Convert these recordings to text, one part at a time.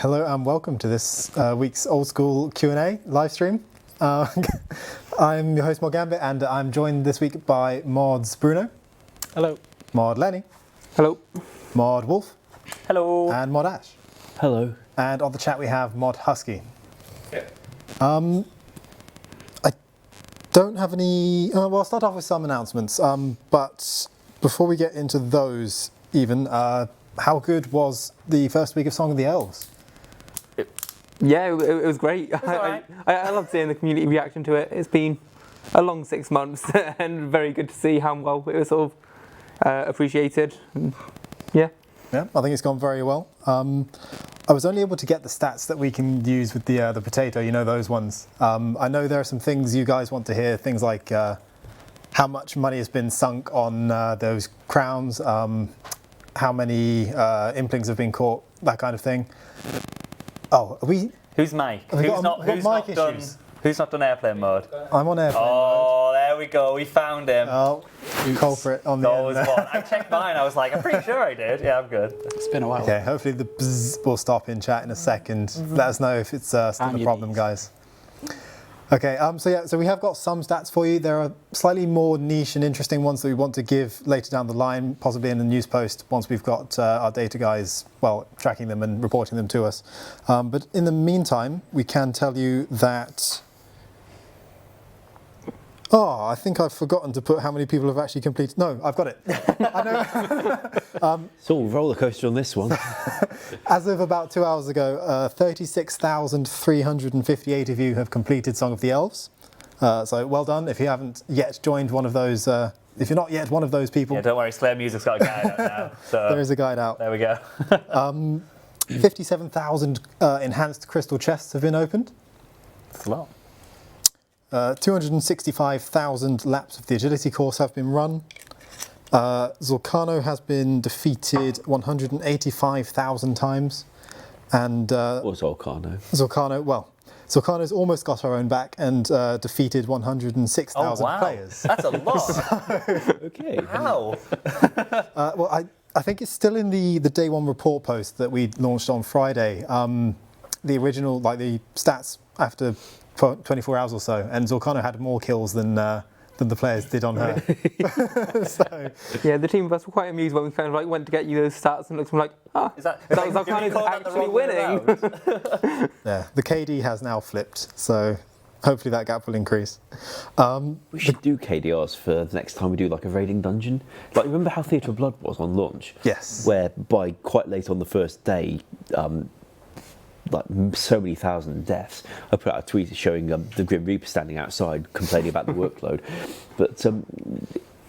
Hello and welcome to this week's Old School Q&A live stream. I'm your host Mod Gambit, and I'm joined this week by Mods Bruno. Hello. Mod Lenny. Hello. Mod Wolf. Hello. And Mod Ash. Hello. And on the chat we have Mod Husky. Yeah. I don't have any, well, I'll start off with some announcements, but before we get into those even, how good was the first week of Song of the Elves? Yeah, it was great. I love seeing the community reaction to it. It's been a long 6 months and very good to see how well it was sort of appreciated. Yeah. Yeah, I think it's gone very well. I was only able to get the stats that we can use with the potato, you know, those ones. I know there are some things you guys want to hear, things like how much money has been sunk on those crowns, how many implings have been caught, that kind of thing. Oh, are we? Who's Mike? Who's not done airplane mode? I'm on airplane mode. There we go. We found him. Oh, culprit on the end there. One. I checked mine. I was like, I'm pretty sure I did. Yeah, I'm good. It's been a while. Okay, hopefully the bzz will stop in chat in a second. Let us know if it's still a problem, guys. Okay, so we have got some stats for you. There are slightly more niche and interesting ones that we want to give later down the line, possibly in a news post once we've got our data guys, well, tracking them and reporting them to us. But in the meantime, we can tell you that... Oh, I think I've forgotten to put how many people have actually completed. No, I've got it. I know. It's all roller coaster on this one. As of about 2 hours ago, 36,358 of you have completed Song of the Elves. So well done. If you haven't yet joined one of those, if you're not yet one of those people. Yeah, don't worry, Slayer Music's got a guide out now. So there is a guide out. There we go. 57,000 enhanced crystal chests have been opened. That's a lot. 265,000 laps of the agility course have been run. Zorcano has been defeated 185,000 times. And What's Zorcano? Zorcano's almost got her own back and defeated 106,000 players. That's a lot. Okay. How? Well, I think it's still in the day one report post that we launched on Friday. The original, like the stats after 24 hours or so, and Zorcano had more kills than the players did on her. So, yeah, the team of us were quite amused when we kind of like went to get you those stats and looked like, is that Zorcano's actually winning. yeah, the KD has now flipped, so hopefully that gap will increase. We should do KDRs for the next time we do like a raiding dungeon. Like, remember how Theatre of Blood was on launch? Yes. Where by quite late on the first day, like so many thousand deaths. I put out a tweet showing the Grim Reaper standing outside complaining about the workload. But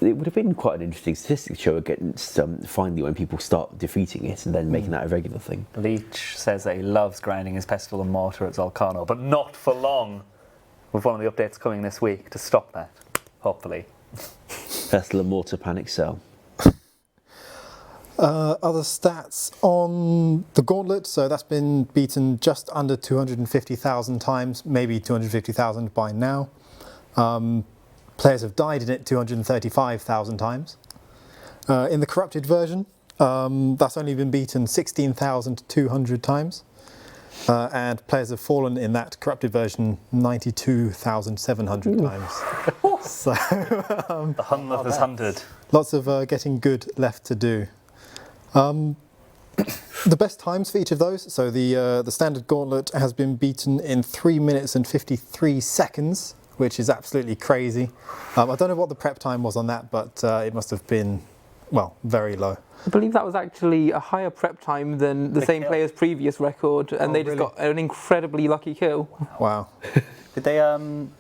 it would have been quite an interesting statistic to show against finally when people start defeating it and then making that a regular thing. Leech says that he loves grinding his pestle and mortar at Zorcano, but not for long. With one of the updates coming this week to stop that, hopefully. Pestle and mortar panic sell. Other stats on the Gauntlet, so that's been beaten just under 250,000 times, maybe 250,000 by now. Players have died in it 235,000 times. In the corrupted version, that's only been beaten 16,200 times. And players have fallen in that corrupted version 92,700 times. So, the Hunleth is hunted. Lots of getting good left to do. The best times for each of those, so the standard Gauntlet has been beaten in 3 minutes and 53 seconds, which is absolutely crazy. I don't know what the prep time was on that, but it must have been, well, very low. I believe that was actually a higher prep time than the same player's previous record, and they just got an incredibly lucky kill. Wow. Did they?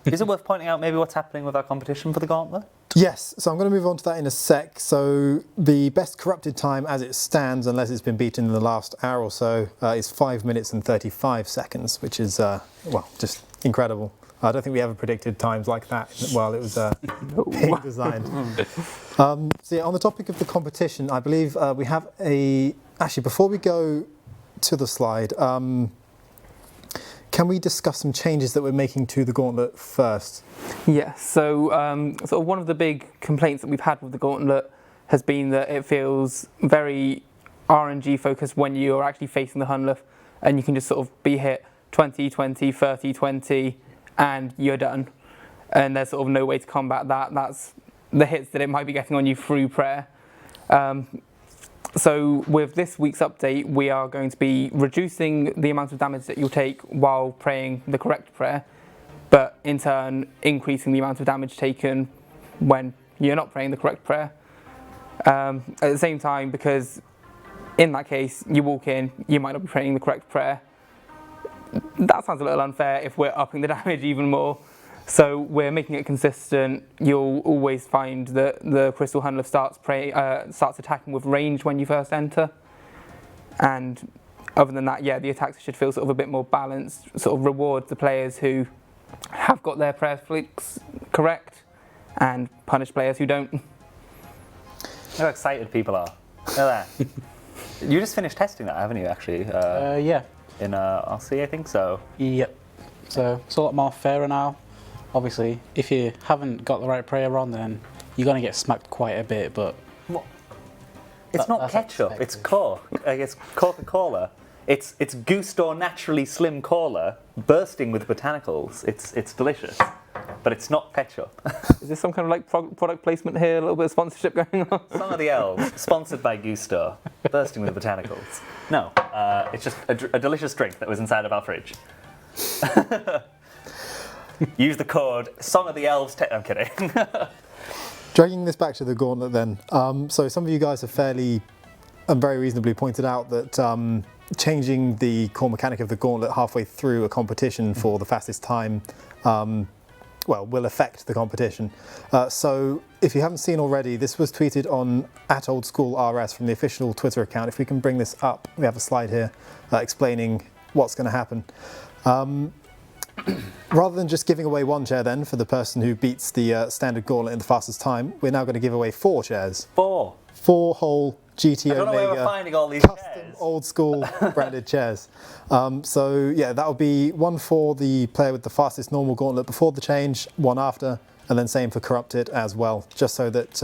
Is it worth pointing out maybe what's happening with our competition for the Gauntlet? Yes, so I'm going to move on to that in a sec. So the best corrupted time as it stands, unless it's been beaten in the last hour or so, is 5 minutes and 35 seconds, which is, well, just incredible. I don't think we ever predicted times like that while it was being designed. So yeah, on the topic of the competition, I believe we have actually, before we go to the slide, can we discuss some changes that we're making to the Gauntlet first? Yeah, so sort of one of the big complaints that we've had with the Gauntlet has been that it feels very RNG focused when you are actually facing the Hunleth, and you can just sort of be hit 20, 20, 30, 20, and you're done. And there's sort of no way to combat that. That's the hits that it might be getting on you through prayer. So with this week's update, we are going to be reducing the amount of damage that you'll take while praying the correct prayer, but in turn increasing the amount of damage taken when you're not praying the correct prayer. At the same time, because in that case, you walk in, you might not be praying the correct prayer. That sounds a little unfair if we're upping the damage even more. So we're making it consistent. You'll always find that the Crystal Hunlift starts attacking with range when you first enter. And other than that, yeah, the attacks should feel sort of a bit more balanced, sort of reward the players who have got their prayer flicks correct and punish players who don't. How excited people are. Look at that. You just finished testing that, haven't you, actually? Yeah. In RC, I think so. Yep. So it's a lot more fairer now. Obviously, if you haven't got the right prayer on, then you're going to get smacked quite a bit, but... It's not that's ketchup, it's expected. Coke. Like, it's Coca-Cola. It's Gusto Naturally Slim Cola bursting with botanicals. It's delicious, but it's not ketchup. Is this some kind of like product placement here? A little bit of sponsorship going on? Song of the Elves, sponsored by Gusto, bursting with botanicals. No, it's just a delicious drink that was inside of our fridge. Use the code Song of the Elves. I'm kidding. Dragging this back to the Gauntlet then. So some of you guys have fairly and very reasonably pointed out that changing the core mechanic of the Gauntlet halfway through a competition for the fastest time will affect the competition. So if you haven't seen already, this was tweeted on @Old School RS from the official Twitter account. If we can bring this up, we have a slide here explaining what's going to happen. Rather than just giving away one chair then for the person who beats the standard Gauntlet in the fastest time, we're now going to give away 4 chairs. 4. 4 whole GT I don't know where we're Omega finding all these custom chairs. Old School branded chairs. So yeah, that'll be 1 for the player with the fastest normal Gauntlet before the change, 1 after, and then same for Corrupted as well, just so that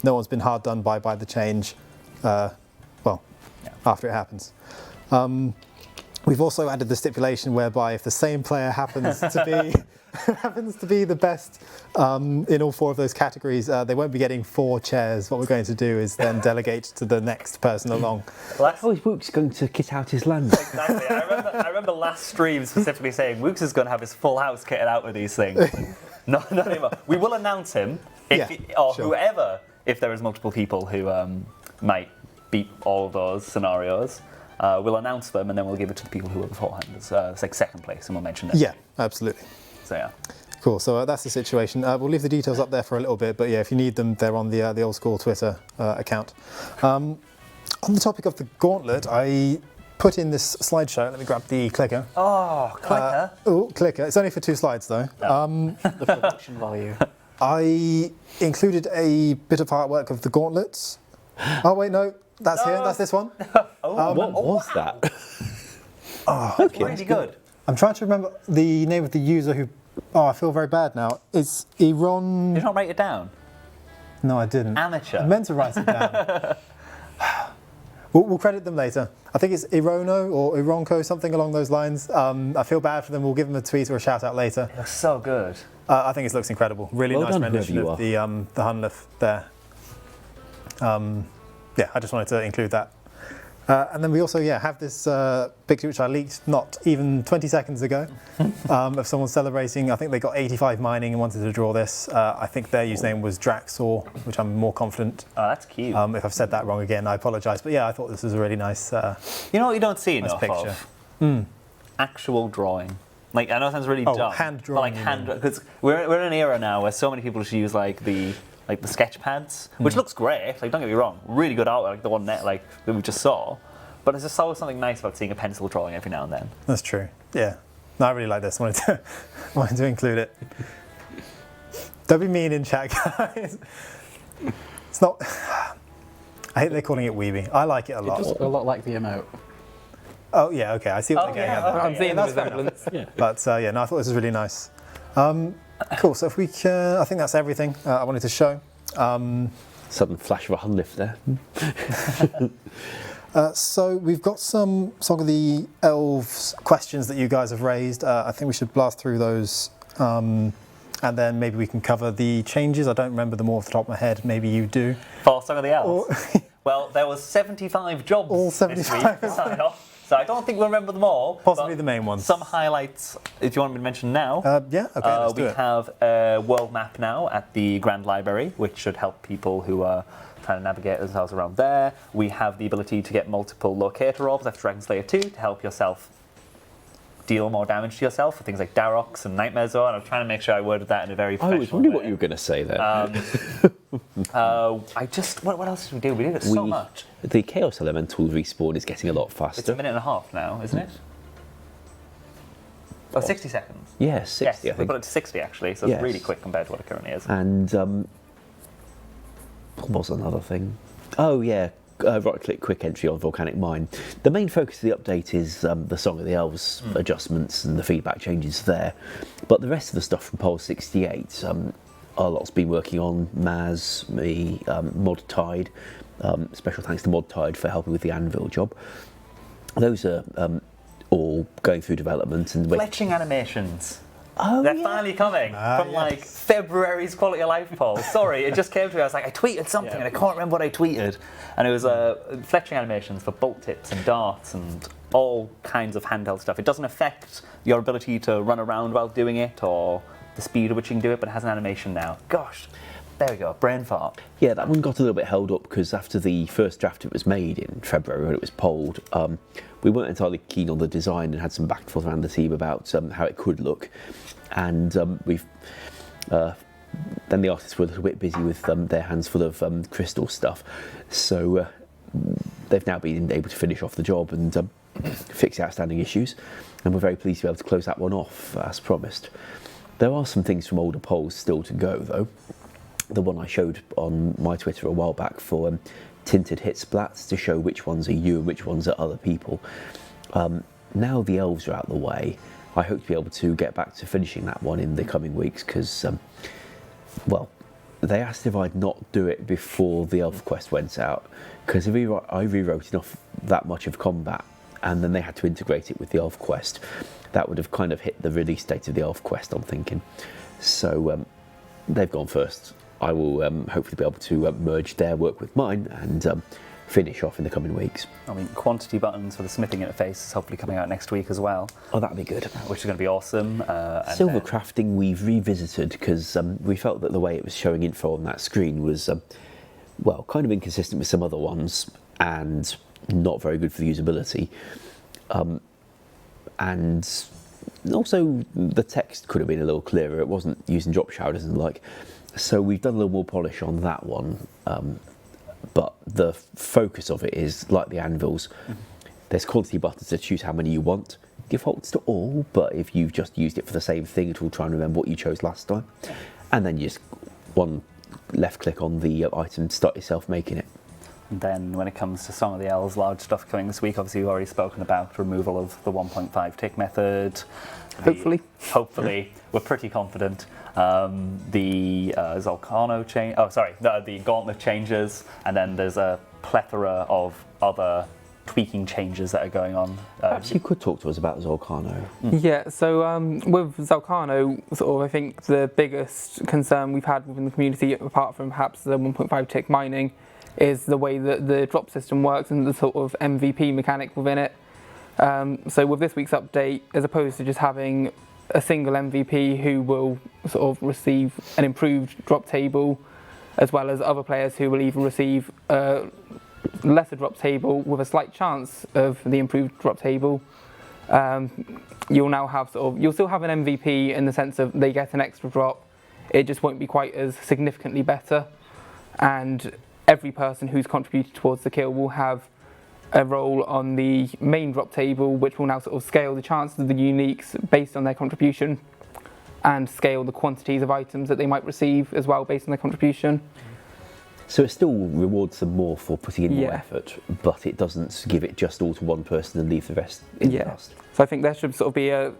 no one's been hard done by the change, after it happens. We've also added the stipulation whereby if the same player happens to be the best in all 4 of those categories, they won't be getting 4 chairs. What we're going to do is then delegate to the next person along. Oh, is Wook's going to kit out his land? Exactly. I remember last stream specifically saying Wooks is going to have his full house kitted out with these things. Not anymore. We will announce him, whoever, if there is multiple people who might beat all of those scenarios. We'll announce them and then we'll give it to the people who were beforehand. It's like second place and we'll mention them. Yeah, absolutely. So yeah. Cool, so that's the situation. We'll leave the details up there for a little bit, but yeah, if you need them, they're on the Old School Twitter account. On the topic of the Gauntlet, I put in this slideshow. Let me grab the clicker. Oh, clicker. Clicker. It's only for 2 slides though. The production value. I included a bit of artwork of the Gauntlets. Oh wait, no, that's here. That's this one. What was that? Okay. Really good. I'm trying to remember the name of the user who. Oh, I feel very bad now. It's Iron. Did you not write it down? No, I didn't. Amateur. I meant to write it down. We'll credit them later. I think it's Irono or Ironco, something along those lines. I feel bad for them. We'll give them a tweet or a shout out later. It looks so good. I think it looks incredible. Really Well nice done, rendition whoever of you the Hunlift there. Yeah, I just wanted to include that. And then we also have this picture which I leaked not even 20 seconds ago of someone celebrating. I think they got 85 mining and wanted to draw this. I think their username was Draxor, which I'm more confident. Oh, that's cute. If I've said that wrong again, I apologise. But yeah, I thought this was a really nice You know what you don't see nice enough picture. of? Actual drawing. Like, I know it sounds really dumb. hand but drawing, like you hand, mean. because we're in an era now where so many people just use like the sketch pads, which looks great. Like, don't get me wrong, really good art, like the one that we just saw. But there's just always something nice about seeing a pencil drawing every now and then. That's true. Yeah. No, I really like this. Wanted to include it. Don't be mean in chat, guys. It's not. I hate they're calling it weeby. I like it a It lot. does look a lot like the emote. Oh yeah, okay. I see what they're getting at there. I'm seeing the that's fair enough. resemblance. Yeah. But yeah, no, I thought this was really nice. Cool. So if we can, I think that's everything I wanted to show. Sudden flash of a Hunlift there. So we've got some Song of the Elves questions that you guys have raised. I think we should blast through those, and then maybe we can cover the changes. I don't remember them all off the top of my head. Maybe you do. For Song of the Elves? Well, there was 75 jobs all 75 this week to sign off, so I don't think we'll remember them all. Possibly the main ones. Some highlights, if you want me to mention now. Yeah, okay, let's do we it. have a world map now at the Grand Library, which should help people who are trying to navigate themselves around there. We have the ability to get multiple locator orbs after Dragon Slayer 2 to help yourself deal more damage to yourself for things like Darox and Nightmare Zone. I'm trying to make sure I worded that in a very professional I was wondering way. what you were going to say there. What else did we do? We did it so much. The Chaos Elemental respawn is getting a lot It's faster. a minute and a half now, isn't it? Oh, 60 seconds. Yeah, 60, Yes, I we think. put it to 60 actually, so it's Yes. really quick compared to what it currently is. And what was another thing? Oh yeah, right-click quick entry on Volcanic Mine. The main focus of the update is the Song of the Elves adjustments and the feedback changes there. But the rest of the stuff from Pole 68, a lot's been working on. Maz, me, Mod Tide. Special thanks to Mod Tide for helping with the Anvil job. Those are all going through development and Fletching animations. Oh, They're yeah. finally coming from like February's Quality of Life poll. Sorry, it just came to me. I was like, I tweeted something and I can't remember what I tweeted. And it was fletching animations for bolt tips and darts and all kinds of handheld stuff. It doesn't affect your ability to run around while doing it or the speed at which you can do it, but it has an animation now. Gosh, there we go, brain fart. Yeah, that one got a little bit held up because after the first draft it was made in February when it was polled, we weren't entirely keen on the design and had some back and forth around the team about how it could look. And then the artists were a little bit busy with their hands full of crystal stuff. So they've now been able to finish off the job and fix the outstanding issues. And we're very pleased to be able to close that one off as promised. There are some things from older polls still to go though. The one I showed on my Twitter a while back for tinted hit splats to show which ones are you and which ones are other people. Now the elves are out of the way, I hope to be able to get back to finishing that one in the coming weeks because, well, they asked if I'd not do it before the elf quest went out because I rewrote enough that much of combat and then they had to integrate it with the elf quest. That would have kind of hit the release date of the elf quest, I'm thinking. So they've gone first. I will hopefully be able to merge their work with mine and finish off in the coming weeks. I mean, quantity buttons for the smithing interface is hopefully coming out next week as well. Oh, that'd be good. Which is going to be awesome. Silver crafting we've revisited because we felt that the way it was showing info on that screen was, well, kind of inconsistent with some other ones and not very good for the usability. And also the text could have been a little clearer. It wasn't using drop showers and the like. So we've done a little more polish on that one. But the focus of it is like the anvils. There's quantity buttons to choose how many you want. Defaults to all, but if you've just used it for the same thing, it will try and remember what you chose last time. And then you just one left click on the item to start yourself making it. And then when it comes to Song of the Elves, large stuff coming this week, obviously we've already spoken about removal of the 1.5 tick method. Hopefully. Hopefully. We're pretty confident. The Zolcano change, the Gauntlet changes, and then there's a plethora of other tweaking changes that are going on. Perhaps you could talk to us about Zolcano. Yeah, so with Zolcano, sort of, I think the biggest concern we've had within the community, apart from perhaps the 1.5 tick mining, is the way that the drop system works and the sort of MVP mechanic within it. So with this week's update, as opposed to just having a single MVP who will sort of receive an improved drop table, as well as other players who will either receive a lesser drop table with a slight chance of the improved drop table, you'll now have you'll still have an MVP in the sense of they get an extra drop. It just won't be quite as significantly better, and every person who's contributed towards the kill will have a role on the main drop table, which will now sort of scale the chances of the uniques based on their contribution and scale the quantities of items that they might receive as well based on their contribution. So it still rewards them more for putting in more effort, but it doesn't give it just all to one person and leave the rest in the dust. So I think there should sort of be a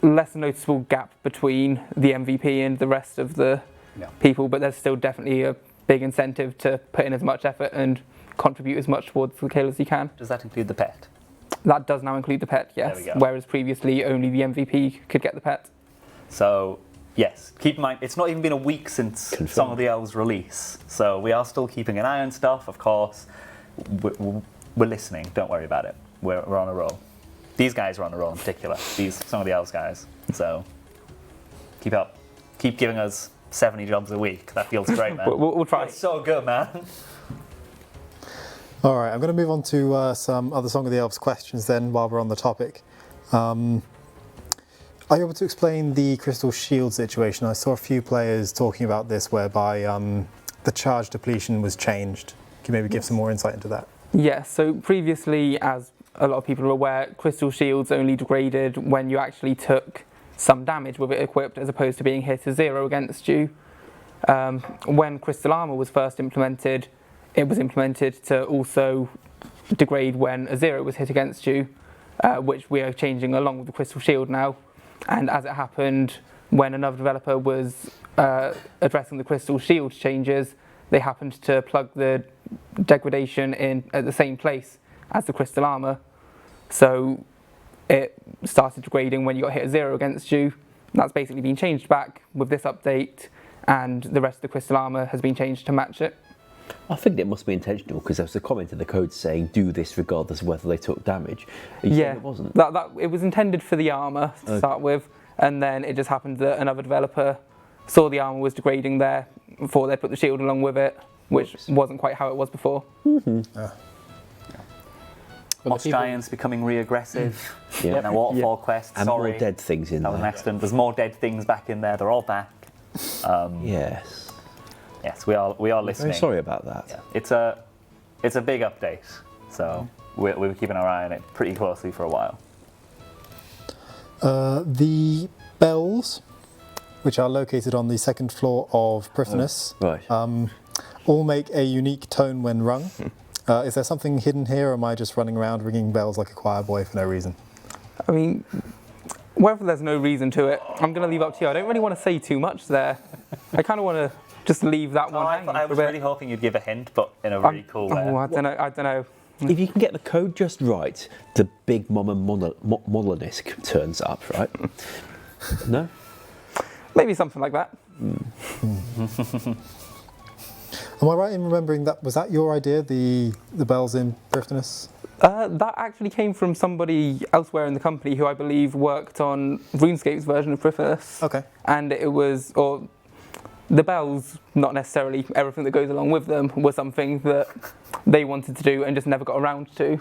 less noticeable gap between the MVP and the rest of the people, but there's still definitely a big incentive to put in as much effort and contribute as much towards the kill as you can. Does that include the pet? That does now include the pet, yes. There we go. Whereas previously only the MVP could get the pet. So, yes, keep in mind, it's not even been a week since Song of the Elves release. So we are still keeping an eye on stuff, of course. We're listening, don't worry about it. We're on a roll. These guys are on a roll in particular, these Song of the Elves guys. So, keep up. Keep giving us 70 jobs a week. That feels great, man. We'll try. It's so good, man. All right, I'm going to move on to some other Song of the Elves questions then while we're on the topic. Are you able to explain the Crystal Shield situation? I saw a few players talking about this whereby the charge depletion was changed. Can you maybe give some more insight into that? Yeah, so previously, as a lot of people are aware, Crystal Shields only degraded when you actually took some damage with it equipped as opposed to being hit to 0 against you. When Crystal Armor was first implemented, it was implemented to also degrade when a 0 was hit against you, which we are changing along with the Crystal Shield now. And as it happened, when another developer was addressing the Crystal Shield changes, they happened to plug the degradation in at the same place as the Crystal Armor. So it started degrading when you got hit a 0 against you. That's basically been changed back with this update, and the rest of the Crystal Armor has been changed to match it. I think it must be intentional because there was a comment in the code saying do this regardless of whether they took damage. Yeah, it wasn't. It was intended for the armor to start with, and then it just happened that another developer saw the armor was degrading there before they put the shield along with it, which wasn't quite how it was before. Moss Giants becoming re-aggressive. Yeah. And a waterfall quest. And Sorry. more dead things in That was an there. accident. There's more dead things back in there. They're all back. Yes. Yes, we are listening. Very sorry about that. Yeah. It's a big update, so we were keeping our eye on it pretty closely for a while. The bells, which are located on the second floor of Prifddinas, Right. all make a unique tone when rung. Is there something hidden here, or am I just running around ringing bells like a choir boy for no reason? I mean, whether there's no reason to it, I'm going to leave up to you. I don't really want to say too much there. I kind of want to just leave that one hanging I was for a bit. really hoping you'd give a hint, but in a really cool way. Oh, I don't know. If you can get the code just right, the big mama Molinisk turns up, right? No? Maybe something like that. Am I right in remembering that was that your idea, the bells in Prifddinas? That actually came from somebody elsewhere in the company who I believe worked on RuneScape's version of Prifddinas. Okay. And it was, or the bells, not necessarily everything that goes along with them, was something that they wanted to do and just never got around to.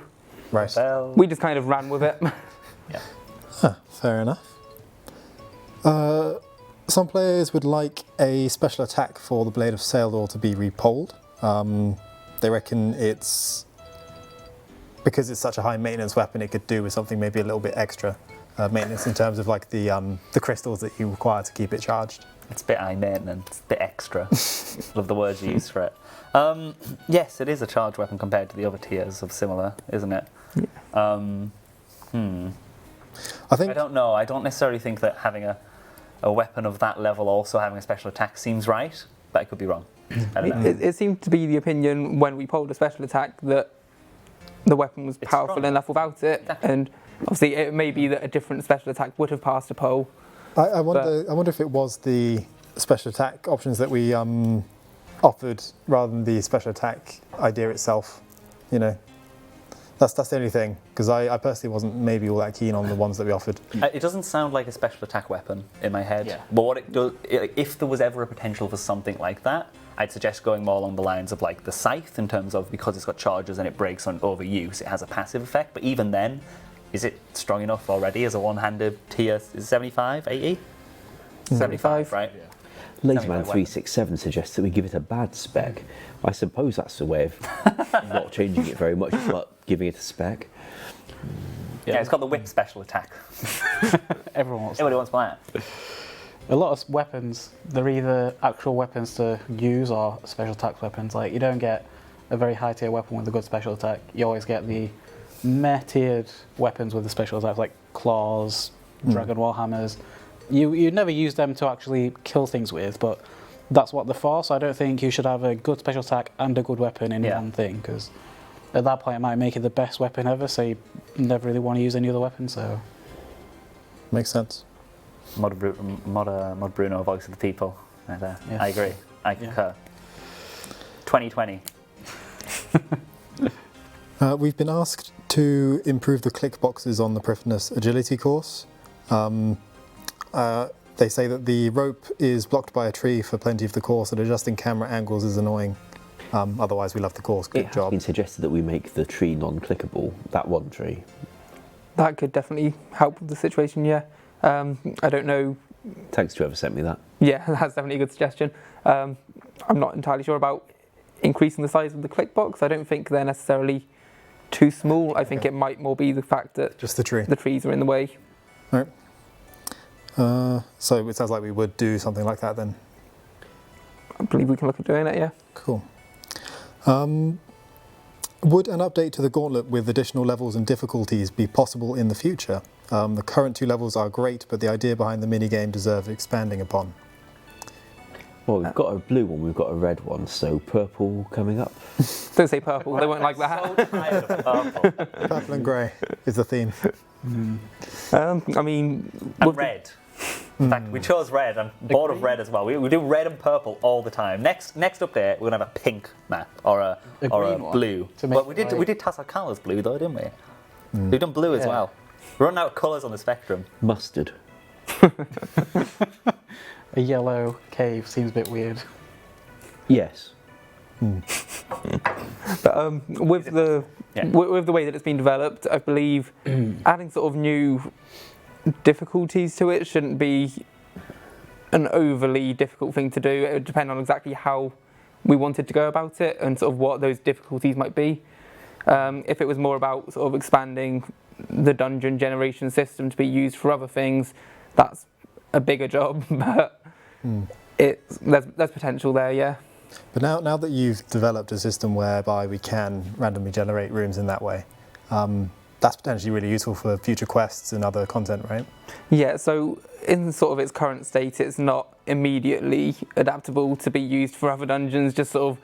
Right. Well, We just kind of ran with it. Yeah. Fair enough. Some players would like a special attack for the Blade of Saildor to be repoled. They reckon it's because it's such a high maintenance weapon, it could do with something maybe a little bit extra maintenance in terms of like the crystals that you require to keep it charged. it's a bit high maintenance, a bit extra. Love the words you use for it. Yes, it is a charge weapon compared to the other tiers of similar, isn't it? I think I don't know. I don't necessarily think that having a weapon of that level also having a special attack seems right, but I could be wrong. I don't know. It seemed to be the opinion when we polled a special attack that the weapon was powerful strong. enough without it, Exactly. and obviously it may be that a different special attack would have passed a poll. I wonder if it was the special attack options that we offered rather than the special attack idea itself. You know, that's the only thing, because I personally wasn't maybe all that keen on the ones that we offered. It doesn't sound like a special attack weapon in my head. Yeah. But what it does, if there was ever a potential for something like that, I'd suggest going more along the lines of like the scythe, in terms of because it's got charges and it breaks on overuse, it has a passive effect. But even then, is it strong enough already as a one-handed tier? Is 75, 80? 75, right? Laserman367 suggests that we give it a bad spec. I suppose that's a way of not changing it very much, but giving it a spec. Yeah, it's got the whip special attack. Everyone wants Everybody wants to play it. a lot of weapons, they're either actual weapons to use or special attack weapons. Like, you don't get a very high tier weapon with a good special attack. You always get the meh tiered weapons with the special attacks, like claws, dragon warhammers. You never use them to actually kill things with, but that's what they're for. So I don't think you should have a good special attack and a good weapon in one thing, because at that point it might make it the best weapon ever, so you never really want to use any other weapon. So makes sense. Mod Bruno, voice of the people. And, I agree. I concur. 2020. We've been asked to improve the click boxes on the Peripheral Agility course. They say that the rope is blocked by a tree for plenty of the course, and adjusting camera angles is annoying. Otherwise, we love the course. Good job. It has been suggested that we make the tree non-clickable, that one tree. That could definitely help with the situation, yeah. I don't know. Thanks to whoever sent me that. Yeah, that's definitely a good suggestion. I'm not entirely sure about increasing the size of the click box. I don't think they're necessarily too small. I think it might more be the fact that just the trees are in the way. Right. So it sounds like we would do something like that then. I believe we can look at doing it, yeah. Cool. Would an update to the Gauntlet with additional levels and difficulties be possible in the future? The current 2 levels are great, but the idea behind the minigame deserves expanding upon. Well, we've got a blue one, we've got a red one, so purple coming up. Don't say purple, they won't like that. So tired of purple. Purple and grey is the theme. I mean... And red. In fact, we chose red. I'm bored of red as well. We do red and purple all the time. Next update, we're gonna have a pink map or a blue. But we did Tassel Colours blue though, didn't we? We've done blue as well. We're running out of colours on the spectrum. Mustard. A yellow cave seems a bit weird. Yes. But with the way that it's been developed, I believe adding sort of new difficulties to it shouldn't be an overly difficult thing to do. It would depend on exactly how we wanted to go about it and sort of what those difficulties might be. If it was more about sort of expanding the dungeon generation system to be used for other things, that's a bigger job, but there's potential there, yeah. But now that you've developed a system whereby we can randomly generate rooms in that way, that's potentially really useful for future quests and other content, right? Yeah, so in sort of its current state, it's not immediately adaptable to be used for other dungeons, just sort of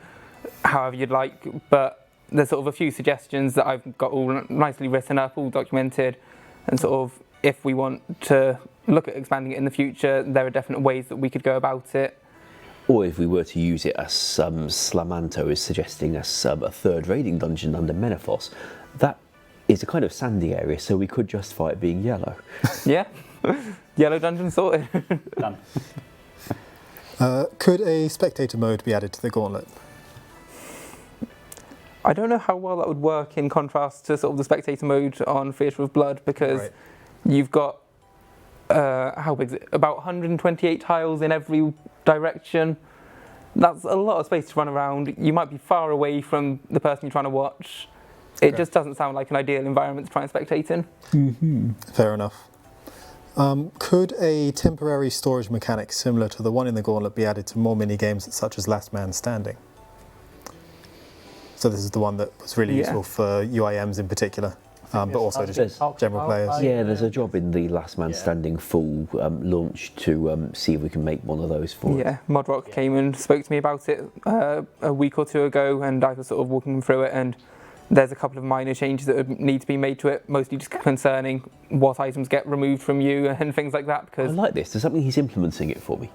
however you'd like, but there's sort of a few suggestions that I've got all nicely written up, all documented, and sort of if we want to look at expanding it in the future, there are definite ways that we could go about it. Or if we were to use it as Slamanto is suggesting as a third raiding dungeon under Menethos, that is a kind of sandy area, so we could justify it being yellow. Yeah, yellow dungeon sorted. Done. Could a spectator mode be added to the Gauntlet? I don't know how well that would work in contrast to sort of the spectator mode on Theatre of Blood, because you've got how big is it? About 128 tiles in every direction. That's a lot of space to run around. You might be far away from the person you're trying to watch. It just doesn't sound like an ideal environment to try and spectate in. Fair enough. Could a temporary storage mechanic similar to the one in the Gauntlet be added to more mini-games such as Last Man Standing? So this is the one that was really useful for UIMs in particular, but also just general players. Yeah, there's a job in the Last Man Standing full launch to see if we can make one of those for Yeah, Modrock came and spoke to me about it a week or two ago, and I was sort of walking through it, and there's a couple of minor changes that would need to be made to it, mostly just concerning what items get removed from you and things like that. Because I like this. Does that mean he's implementing it for me?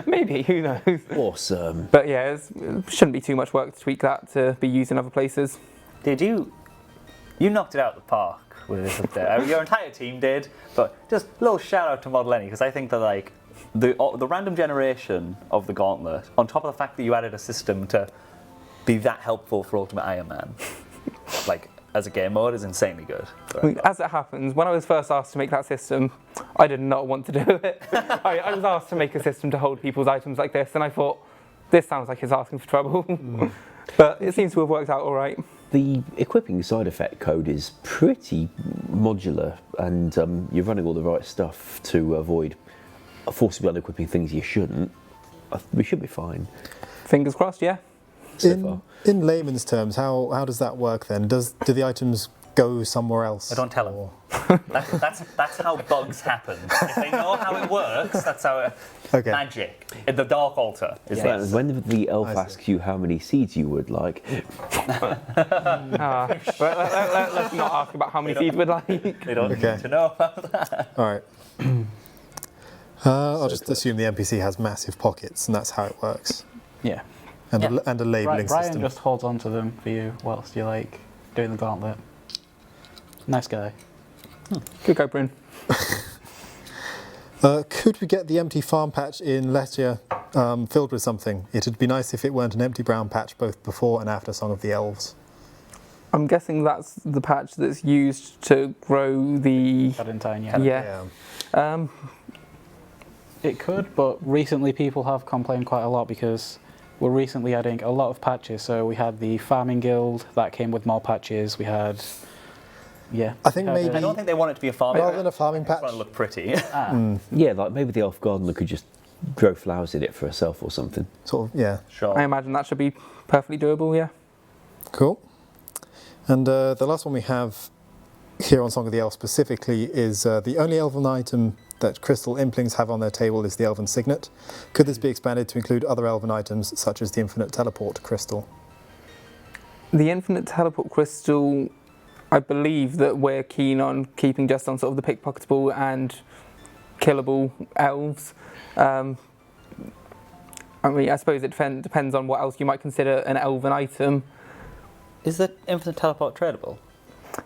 Maybe, who knows? Awesome. But yeah, it shouldn't be too much work to tweak that to be used in other places. Did you knocked it out of the park with this up there. Your entire team did, but just a little shout out to Mod Lenny, because I think that like the random generation of the Gauntlet, on top of the fact that you added a system to be that helpful for Ultimate Iron Man, like as a game mode, is insanely good. I mean, as it happens, when I was first asked to make that system, I did not want to do it. I was asked to make a system to hold people's items like this, and I thought, this sounds like it's asking for trouble. But it seems to have worked out all right. The equipping side effect code is pretty modular, and you're running all the right stuff to avoid forcibly unequipping things you shouldn't. We should be fine. Fingers crossed, yeah. In layman's terms, how does that work then? Do the items go somewhere else? Don't tell him. That's how bugs happen. If they know how it works, that's how it... Okay. Magic. The Dark Altar is this. When the elf asks you how many seeds you would like, Let's not ask about how many seeds we'd like. They don't need to know about that. All right. I'll just assume the NPC has massive pockets, and that's how it works. Yeah. And a labeling Brian system. just holds on to them for you whilst you're like doing the gauntlet. Nice guy. Good go, Bryn. Could we get the empty farm patch in Letia filled with something? It'd be nice if it weren't an empty brown patch both before and after Song of the Elves. I'm guessing that's the patch that's used to grow the... Valentine, Yeah. It could, but recently people have complained quite a lot because we're recently adding a lot of patches. So we had the Farming Guild, that came with more patches. We had... Yeah. I think maybe... I don't think they want it to be a farming Rather than a farming patch. It's going to look pretty. yeah, like maybe the elf gardener could just grow flowers in it for herself or something. Sort of, yeah. Sure. I imagine that should be perfectly doable, yeah. Cool. And the last one we have here on Song of the Elves specifically is the only elven item that crystal implings have on their table is the elven signet. Could this be expanded to include other elven items such as the infinite teleport crystal? The infinite teleport crystal, I believe that we're keen on keeping just on sort of the pickpocketable and killable elves. I mean, I suppose it depends on what else you might consider an elven item. Is the infinite teleport tradable?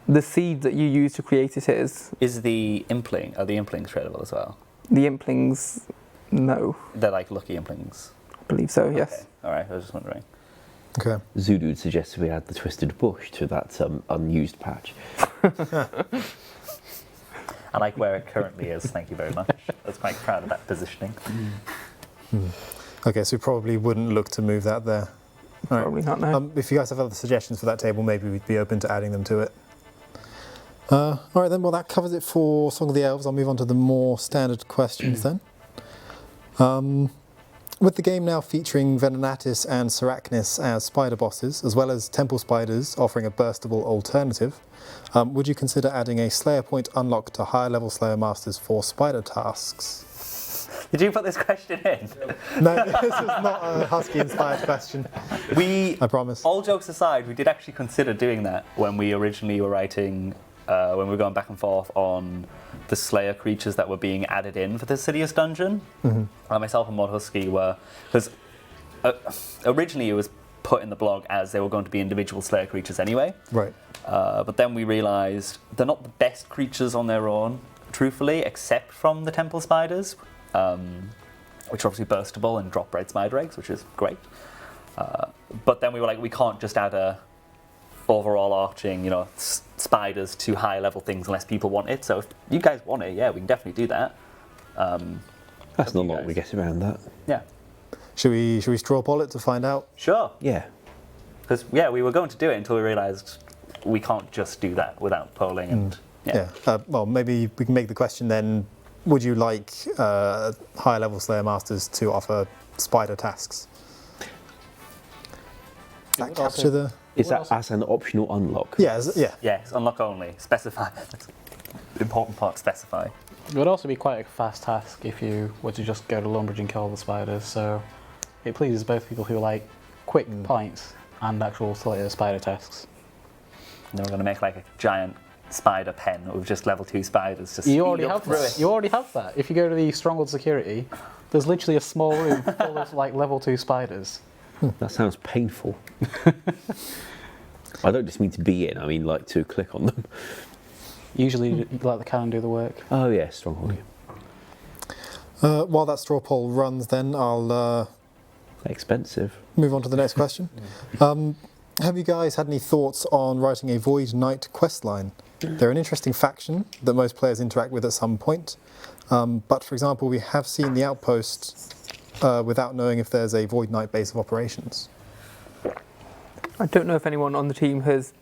The seed that you use to create it is. Is the impling, are the implings tradable as well? The implings, no. They're like lucky implings. I believe so, yes. Okay. All right, I was just wondering. Okay. Zudu suggested we add the twisted bush to that unused patch. I like where it currently is, thank you very much. I was quite proud of that positioning. Okay, so we probably wouldn't look to move that there. All right. Probably not, no. If you guys have other suggestions for that table, maybe we'd be open to adding them to it. All right then, well that covers it for Song of the Elves. I'll move on to the more standard questions then. With the game now featuring Venenatis and Serachnis as spider bosses, as well as temple spiders offering a burstable alternative, would you consider adding a Slayer point unlock to higher level Slayer Masters for spider tasks? Did you put this question in? No, this is not a Husky-inspired question. I promise. All jokes aside, we did actually consider doing that when we originally were writing, when we were going back and forth on the Slayer creatures that were being added in for the Sidious dungeon. Myself and Mod Husky were, because originally it was put in the blog as they were going to be individual Slayer creatures anyway. Right. But then we realised they're not the best creatures on their own, truthfully, except from the temple spiders, which are obviously burstable and drop red spider eggs, which is great. But then we were like, we can't just add a overall arching, spiders to high level things unless people want it. So if you guys want it, yeah, we can definitely do that. That's not long we get around that. Yeah. Should we straw poll it to find out? Sure. Yeah. Because we were going to do it until we realised we can't just do that without polling and Well, maybe we can make the question then. Would you like higher level Slayer Masters to offer spider tasks? Does that capture the... Is that as an optional unlock? Yeah. Yes, unlock only. Specify. That's the important part, specify. It would also be quite a fast task if you were to just go to Lumbridge and kill all the spiders, so it pleases both people who like quick points and actual spider tasks. And then we're going to make like a giant spider pen with just level 2 spiders. Just You already have that. You already have that. If you go to the Stronghold Security, there's literally a small room full of like level 2 spiders. That sounds painful. I don't just mean to be in, I mean like to click on them. Usually you let the cannon do the work. Oh yeah, stronghold. While that straw poll runs then, I'll Expensive. move on to the next question. Have you guys had any thoughts on writing a Void Knight questline? They're an interesting faction that most players interact with at some point. But for example, we have seen the outpost without knowing if there's a Void Knight base of operations. I don't know if anyone on the team has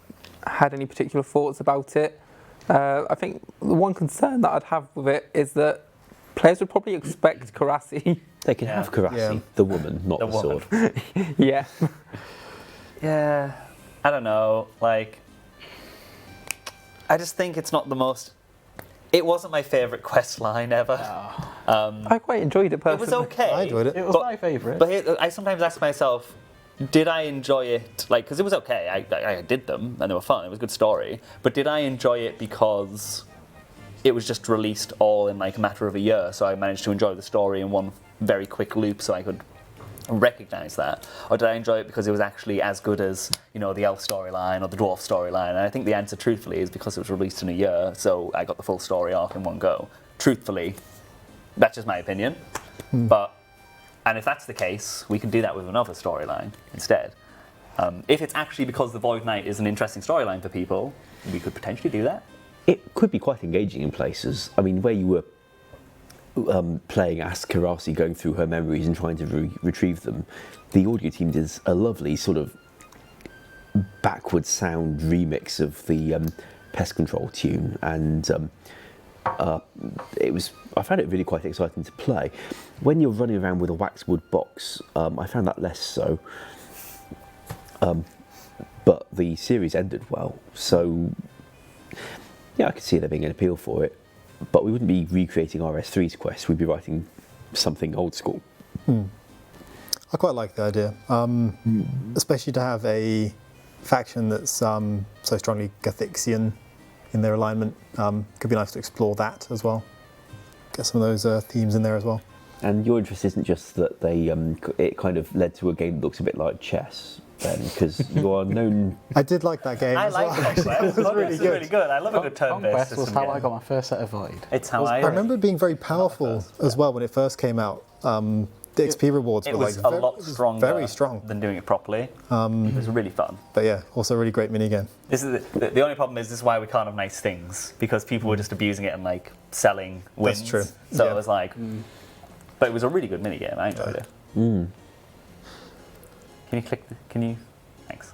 had any particular thoughts about it. I think the one concern that I'd have with it is that players would probably expect Karasi. They can have Karasi, the woman, not the sword. Yeah. Yeah, I don't know. Like, I just think it's not the most It wasn't my favourite quest line ever. I quite enjoyed it It personally. was okay. I enjoyed it. It was my favourite. But I sometimes ask myself, did I enjoy it? Like, because it was okay. I did them and they were fun. It was a good story. But did I enjoy it because it was just released all in like a matter of a year? So I managed to enjoy the story in one very quick loop, so I could recognize that, or did I enjoy it because it was actually as good as, you know, the elf storyline or the dwarf storyline? And I think the answer, truthfully, is because it was released in a year, so I got the full story arc in one go. Truthfully, that's just my opinion. And if that's the case, we can do that with another storyline instead. If it's actually because the Void Knight is an interesting storyline for people, we could potentially do that. It could be quite engaging in places. I mean, where you were playing as Karasi, going through her memories and trying to retrieve them, the audio team did a lovely sort of backward sound remix of the Pest Control tune, and I found it really quite exciting to play. When you're running around with a waxwood box, I found that less so. But the series ended well, so yeah, I could see there being an appeal for it. But we wouldn't be recreating RS3's quest, we'd be writing something old school. I quite like the idea, especially to have a faction that's so strongly Gathixian in their alignment. Could be nice to explore that as well. Get some of those themes in there as well. And your interest isn't just that they it kind of led to a game that looks a bit like chess, then, because you are known. I did like that game. I like Conquest. It was really good. I love a good turn-based Conquest system. was how I got my first set of Void. It's how I remember it being very powerful as well when it first came out. The XP rewards were like a lot stronger, very strong than doing it properly. It was really fun. But yeah, also a really great minigame. This is the only problem is this is why we can't have nice things, because people were just abusing it and like selling wins. That's true. So Yeah. it was like, but it was a really good minigame. I enjoyed it. Can you click? Can you? Thanks.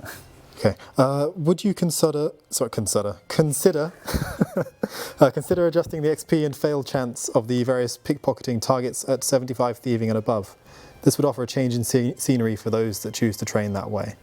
Okay. Would you consider consider adjusting the XP and fail chance of the various pickpocketing targets at 75 thieving and above? This would offer a change in scenery for those that choose to train that way.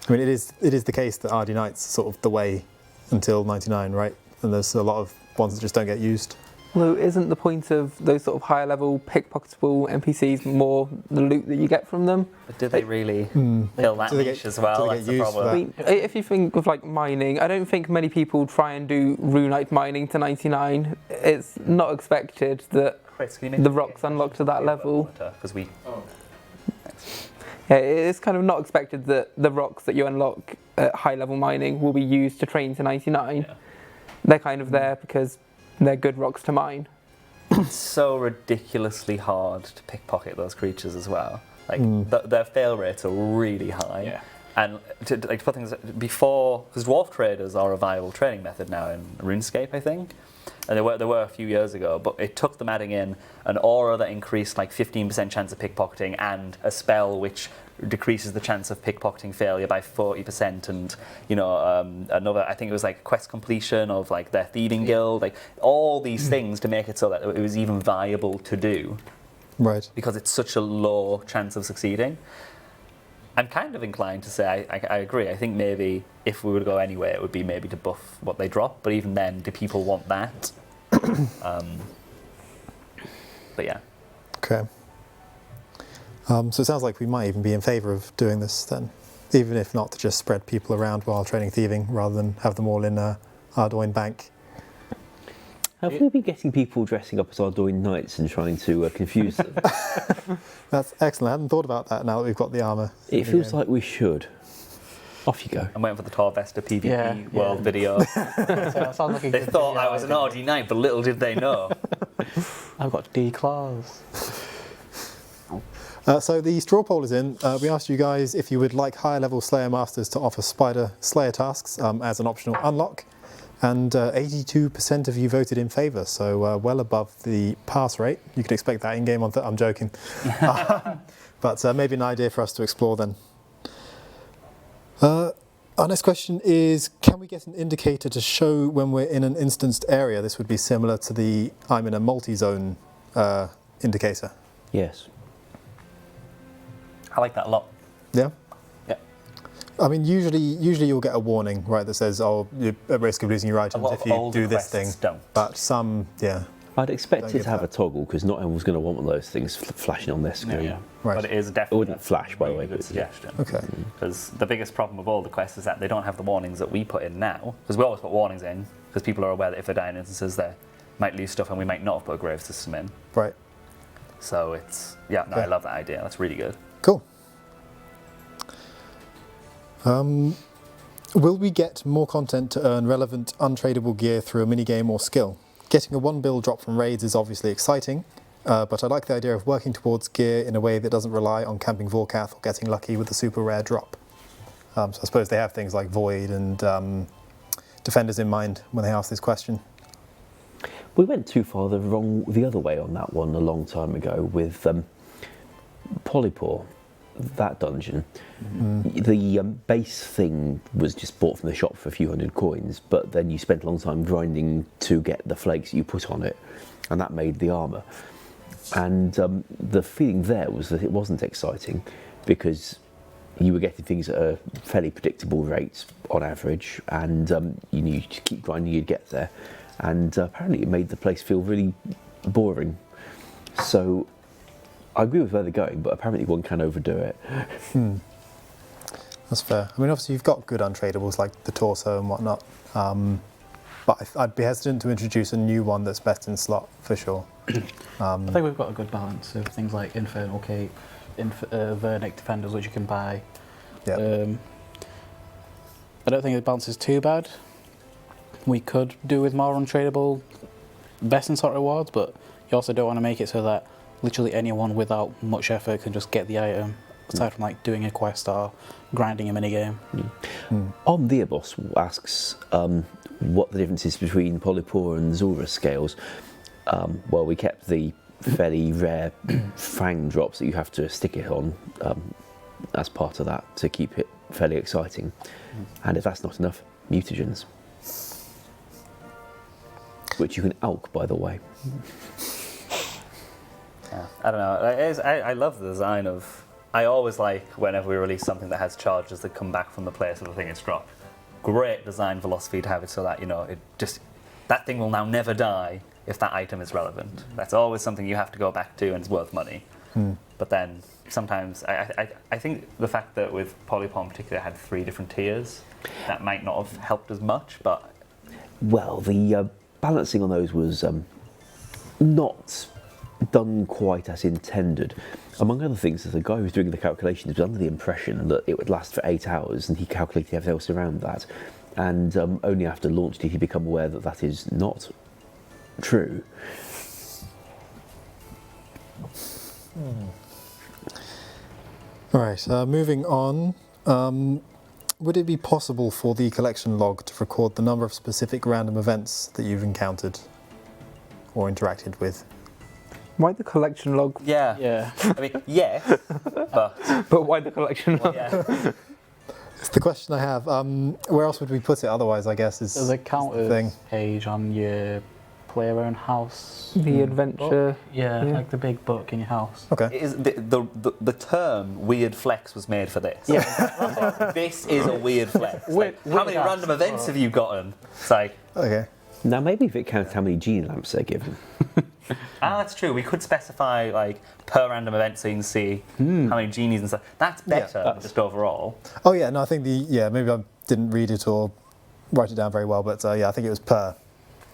I mean, it is the case that RD Knight's sort of the way until 99, right? And there's a lot of ones that just don't get used. Well, isn't the point of those sort of higher level pickpocketable NPCs more the loot that you get from them? But did they really fill that niche as well? That's the problem. I mean, if you think of like mining, I don't think many people try and do RuneNight mining to 99. It's not expected that the rocks unlock to that level. Yeah, it's kind of not expected that the rocks that you unlock at high level mining will be used to train to 99. Yeah. They're kind of there because they're good rocks to mine. It's so ridiculously hard to pickpocket those creatures as well. Like their fail rates are really high. Yeah. And to put things before, because dwarf traders are a viable training method now in RuneScape, I think. And they were a few years ago, but it took them adding in an aura that increased like 15% chance of pickpocketing and a spell which decreases the chance of pickpocketing failure by 40%, and another, I think it was like quest completion of like their thieving guild, like all these things to make it so that it was even viable to do. Right. Because it's such a low chance of succeeding. I'm kind of inclined to say I agree. I think maybe if we were to go anywhere, it would be maybe to buff what they drop. But even then, do people want that? But yeah. Okay. So it sounds like we might even be in favour of doing this then, even if not to just spread people around while training thieving, rather than have them all in Ardoin Bank. Have we been getting people dressing up as Ardoin Knights and trying to confuse them? That's excellent. I hadn't thought about that now that we've got the armour. It feels like we should. Off you go. I'm waiting for the Torvesta PvP world video. Sounds like a They thought I was an RD Knight, but little did they know. I've got D claws. So the straw poll is in. We asked you guys if you would like higher level Slayer Masters to offer Spider Slayer tasks as an optional unlock. And 82% of you voted in favour, so well above the pass rate. You can expect that in game on. I'm joking, but maybe an idea for us to explore then. Our next question is: can we get an indicator to show when we're in an instanced area? This would be similar to the I'm in a multi-zone indicator. Yes. I like that a lot. Yeah. Yeah. I mean, usually you'll get a warning, right, that says, "Oh, you're at risk of losing your items if you do this thing." Don't. But some, yeah. I'd expect Don't it get to have that. a toggle because not everyone's going to want one of those things flashing on their screen. Yeah. Right. But it is It definitely wouldn't flash, by the really way. good But suggestion. Okay. Because the biggest problem with all the quests is that they don't have the warnings that we put in now. Because we always put warnings in, because people are aware that if they're dying instances, they might lose stuff, and we might not have put a grave system in. Right. So it's I Okay. love that idea. That's really good. Cool. Will we get more content to earn relevant untradeable gear through a minigame or skill? Getting a 1 bill drop from raids is obviously exciting, but I like the idea of working towards gear in a way that doesn't rely on camping Vorkath or getting lucky with a super rare drop. So I suppose they have things like Void and Defenders in mind when they ask this question. we went too far the other way on that one a long time ago with Polypore, that dungeon. The base thing was just bought from the shop for a few hundred coins, but then you spent a long time grinding to get the flakes you put on it, and that made the armour. And the feeling there was that it wasn't exciting because you were getting things at a fairly predictable rate on average, and you knew to keep grinding you'd get there. And apparently it made the place feel really boring. So I agree with where they're going, but apparently one can overdo it. That's fair. I mean, obviously you've got good untradables like the torso and whatnot, but I'd be hesitant to introduce a new one that's best in slot for sure. I think we've got a good balance of things like Infernal Cape, Vernic Defenders, which you can buy. Yeah. I don't think the balance is too bad. We could do with more untradeable best in slot rewards, but you also don't want to make it so that literally anyone without much effort can just get the item, aside from like doing a quest or grinding a minigame. On the boss asks what the difference is between Polypore and Zora scales. Well, we kept the fairly rare fang drops that you have to stick it on as part of that to keep it fairly exciting. And if that's not enough, mutagens. Which you can alk, by the way. Yeah. I don't know. I love the design of. I always like whenever we release something that has charges that come back from the place of the thing it's dropped. Great design philosophy to have it so that that thing will now never die if that item is relevant. That's always something you have to go back to and it's worth money. But then sometimes I think the fact that with Polypore in particular had 3 different tiers, that might not have helped as much. But well, the balancing on those was not done quite as intended. Among other things, the guy who was doing the calculations was under the impression that it would last for 8 hours, and he calculated everything else around that. And only after launch did he become aware that that is not true. All right, moving on. Would it be possible for the collection log to record the number of specific random events that you've encountered or interacted with? Why the collection log? yeah. Yeah. I mean, yes, but But why the collection log? yeah. It's the question I have. Where else would we put it otherwise, I guess, is There's a is the counters thing. page on your play your own house. The adventure. Yeah, Yeah. like the big book in your house. Okay. Is the term weird flex was made for this. Yeah. This is a weird flex. Like, how many weird random ass. events have you gotten? It's like, Okay. Now, maybe if it counts how many genie lamps they're given. that's true. We could specify like per random event so you can see how many genies and stuff. That's better than just overall. Oh yeah, no, I think maybe I didn't read it or write it down very well, but I think it was per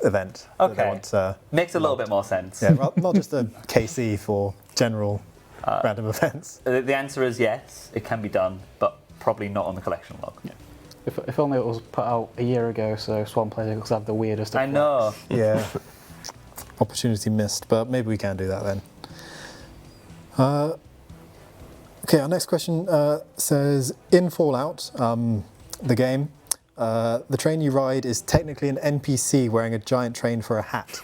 event. that they Okay. want, Makes a little bit more sense. yeah, not just a KC for general random events. The answer is yes, it can be done, but probably not on the collection log. If only it was put out a year ago, so Swan players could have the weirdest. I know. Yeah. Opportunity missed, but maybe we can do that then. Okay, our next question says, in Fallout, the game, the train you ride is technically an NPC wearing a giant train for a hat.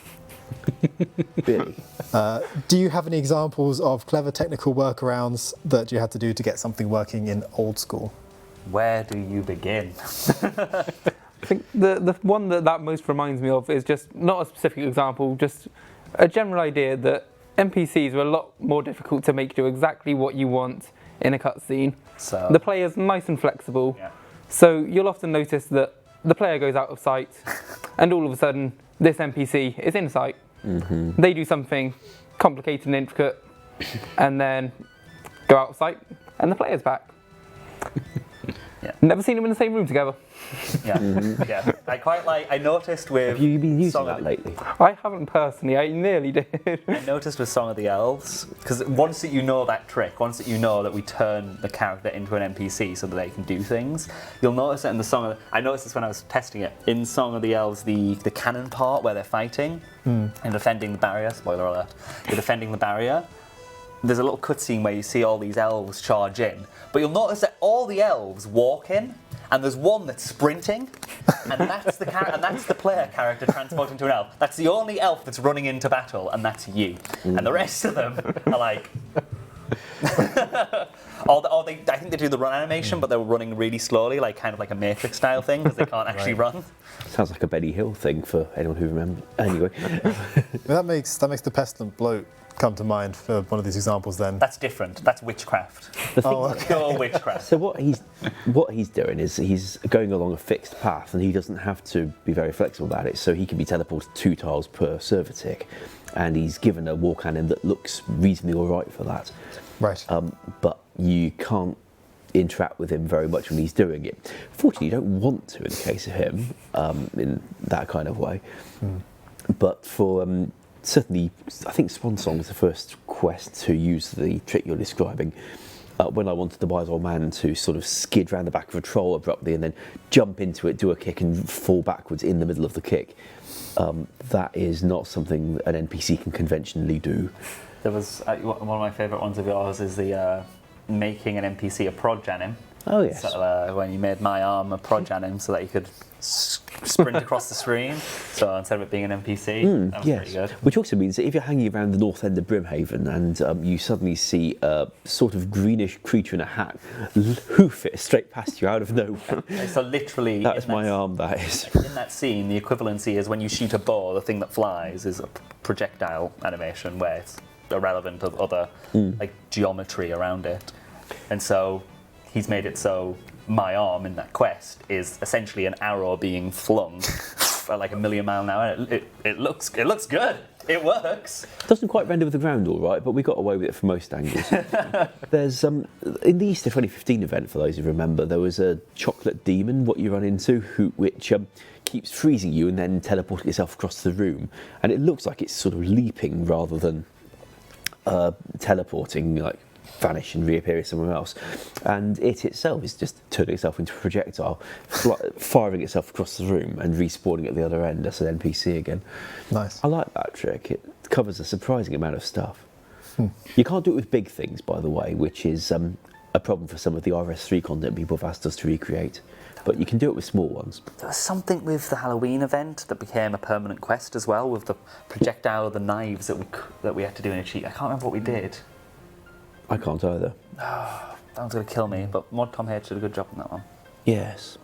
Really? Do you have any examples of clever technical workarounds that you had to do to get something working in Old School? Where do you begin? I think the one that most reminds me of is just not a specific example, just a general idea that NPCs are a lot more difficult to make do exactly what you want in a cutscene. So The player's nice and flexible, yeah. so you'll often notice that the player goes out of sight, and all of a sudden, this NPC is in sight. They do something complicated and intricate, and then go out of sight, and the player's back. Yeah. Never seen them in the same room together. Yeah, yeah. I noticed with. Have you been using Song that of, lately? I haven't personally, I nearly did. I noticed with Song of the Elves, because once that you know that trick, once that you know that we turn the character into an NPC so that they can do things, you'll notice it in the Song of. I noticed this when I was testing it in Song of the Elves, the cannon part where they're fighting and defending the barrier. Spoiler alert! You're defending the barrier. There's a little cutscene where you see all these elves charge in, but you'll notice that all the elves walk in, and there's one that's sprinting, and that's the player character transformed into an elf. That's the only elf that's running into battle, and that's you. And the rest of them are like, I think they do the run animation, but they're running really slowly, like kind of like a Matrix style thing, because they can't actually run. Sounds like a Benny Hill thing for anyone who remembers. Anyway, That makes the pestilent bloat come to mind for one of these examples. Then That's different. That's witchcraft. Pure witchcraft. so what he's doing is he's going along a fixed path, and he doesn't have to be very flexible about it. So he can be teleported 2 tiles per server tick, and he's given a war cannon that looks reasonably all right for that. right. But you can't interact with him very much when he's doing it. Fortunately, you don't want to in the case of him in that kind of way. But for certainly, I think Swan Song was the first quest to use the trick you're describing. When I wanted the wise old man to sort of skid round the back of a troll abruptly and then jump into it, do a kick and fall backwards in the middle of the kick, that is not something an NPC can conventionally do. There was one of my favourite ones of yours is the making an NPC a prod janim. Oh yes. So, when you made my arm a prod janim so that you could sprint across the screen. So instead of it being an NPC, that was pretty good. Which also means that if you're hanging around the north end of Brimhaven and you suddenly see a sort of greenish creature in a hat hoof it straight past you out of nowhere. So literally, That is my arm, that is. in that scene, the equivalency is when you shoot a bow, the thing that flies is a projectile animation where it's irrelevant of other like geometry around it. And so he's made it so my arm in that quest is essentially an arrow being flung at like 1,000,000 miles an hour. It looks good. It works. Doesn't quite render with the ground all right, but we got away with it from most angles. There's in the Easter 2015 event, for those who remember, there was a chocolate demon, what you run into, which keeps freezing you and then teleporting itself across the room, and it looks like it's sort of leaping rather than teleporting, like vanish and reappear somewhere else. And it itself is just turning itself into a projectile, firing itself across the room and respawning at the other end as an NPC again. Nice. I like that trick. It covers a surprising amount of stuff. You can't do it with big things, by the way, which is a problem for some of the RS3 content people have asked us to recreate. But you can do it with small ones. There was something with the Halloween event that became a permanent quest as well, with the projectile of the knives that we had to do in a cheat. I can't remember what we did. I can't either. That one's going to kill me, but Mod Tom H did a good job on that one. Yes.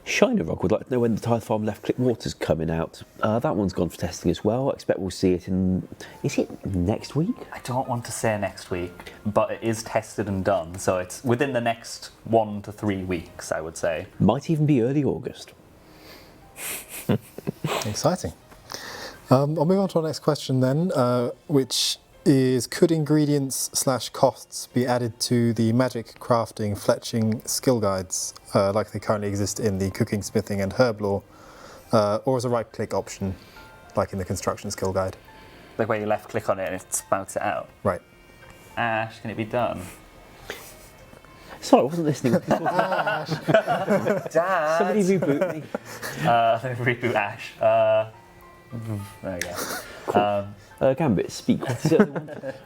Shiner Rock would like to know when the Tithe Farm Left Click Water's coming out. That one's gone for testing as well. I expect we'll see it in... Is it next week? I don't want to say next week, but it is tested and done, so it's within the next 1 to 3 weeks, I would say. Might even be early August. Exciting. I'll move on to our next question then, which is, could ingredients/costs be added to the magic, crafting, fletching skill guides like they currently exist in the cooking, smithing and herb lore, or as a right-click option like in the construction skill guide? Like where you left-click on it and it spouts it out. Right. Ash, can it be done? Sorry, I wasn't listening. Dad! Somebody reboot me. Reboot Ash. There you go. Gambit, speak. What is it?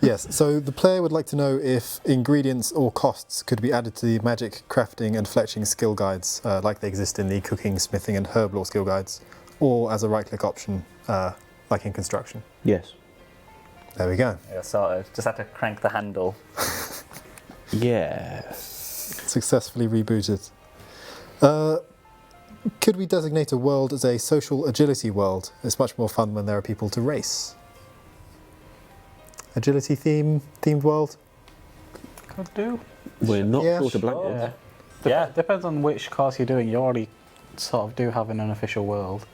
Yes, so the player would like to know if ingredients or costs could be added to the magic, crafting and fletching skill guides like they exist in the cooking, smithing and herb lore skill guides, or as a right-click option like in construction. Yes. There we go. Yeah, sorted. Just had to crank the handle. Yeah. Successfully rebooted. Could we designate a world as a social agility world? It's much more fun when there are people to race. Agility themed world? could do. We're not Yeah, short of blank sure. ones. Yeah. Yeah. Depends on which course you're doing. You already sort of do have an unofficial world.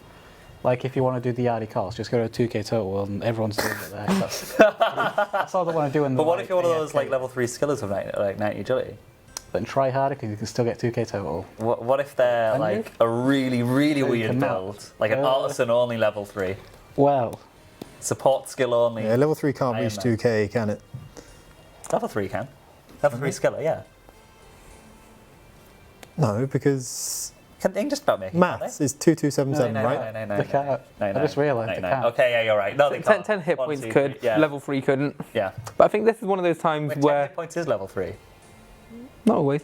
Like if you want to do the Yardy course, just go to 2K total world and everyone's doing it there. That's all they want to do in the. But what if you're one of those AFK. like level 3 skillers with 90 agility? Then try harder because you can still get 2K total. What if they're Can you? like a really, really You weird cannot. build? Like an artisan only level 3. Well, Support skill only. Yeah, level 3 can't I reach am 2k, can it? Level 3 can. Level 3 skiller, yeah. No, because Can they can just about make it, maths is 2277, no, right? No, they can't. I just realised they can't. Okay, yeah, you're right. No, they can't. 10 hit 1, points 2, could, 3, yeah. level 3 couldn't. Yeah. But I think this is one of those times Wait, 10 where, hit points is level 3. not always.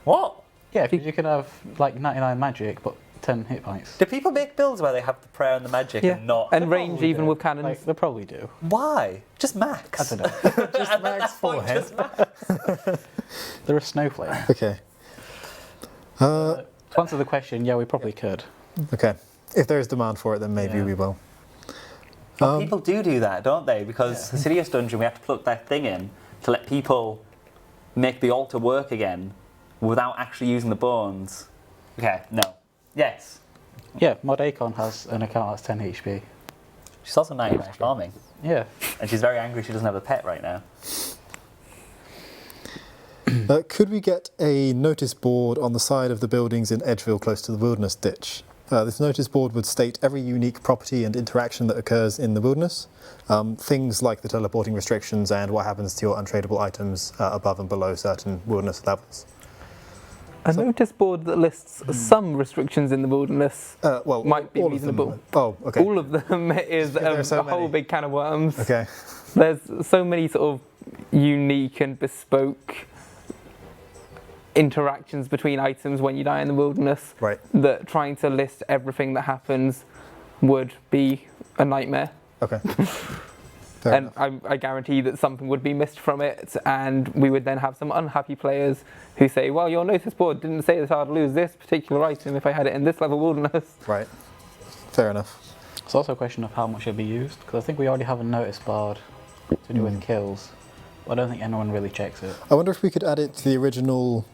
What? Yeah, because you can have like 99 magic, but 10 hit points. Do people make builds where they have the prayer and the magic Yeah, and not? and range Probably even do. with cannons. Like, they probably do. Why? Just max. I don't know. Just max forehead. Just max. They're a snowflake. Okay. To answer the question, yeah, we probably could. Okay. If there is demand for it, then maybe Yeah. we will. But people do that, don't they? Because the Sidious dungeon, we have to plug that thing in to let people make the altar work again without actually using the bones. Okay, no. Yes. Yeah, Mod Acon has an account that's 10 HP. She's also 99 farming. Yeah. And she's very angry she doesn't have a pet right now. Could we get a notice board on the side of the buildings in Edgeville close to the wilderness ditch? This notice board would state every unique property and interaction that occurs in the wilderness. Things like the teleporting restrictions and what happens to your untradeable items above and below certain wilderness levels. A notice board that lists some restrictions in the wilderness Well, might be all of them. reasonable. Oh, okay. All of them is there are so a whole many. big can of worms. Okay. There's so many sort of unique and bespoke interactions between items when you die in the wilderness Right. that trying to list everything that happens would be a nightmare. Okay. Fair And enough. I guarantee that something would be missed from it, and we would then have some unhappy players who say, well, your notice board didn't say that I'd lose this particular item if I had it in this level wilderness. Right. Fair enough. It's also a question of how much it'd be used, because I think we already have a notice board to do with kills. But I don't think anyone really checks it. I wonder if we could add it to the original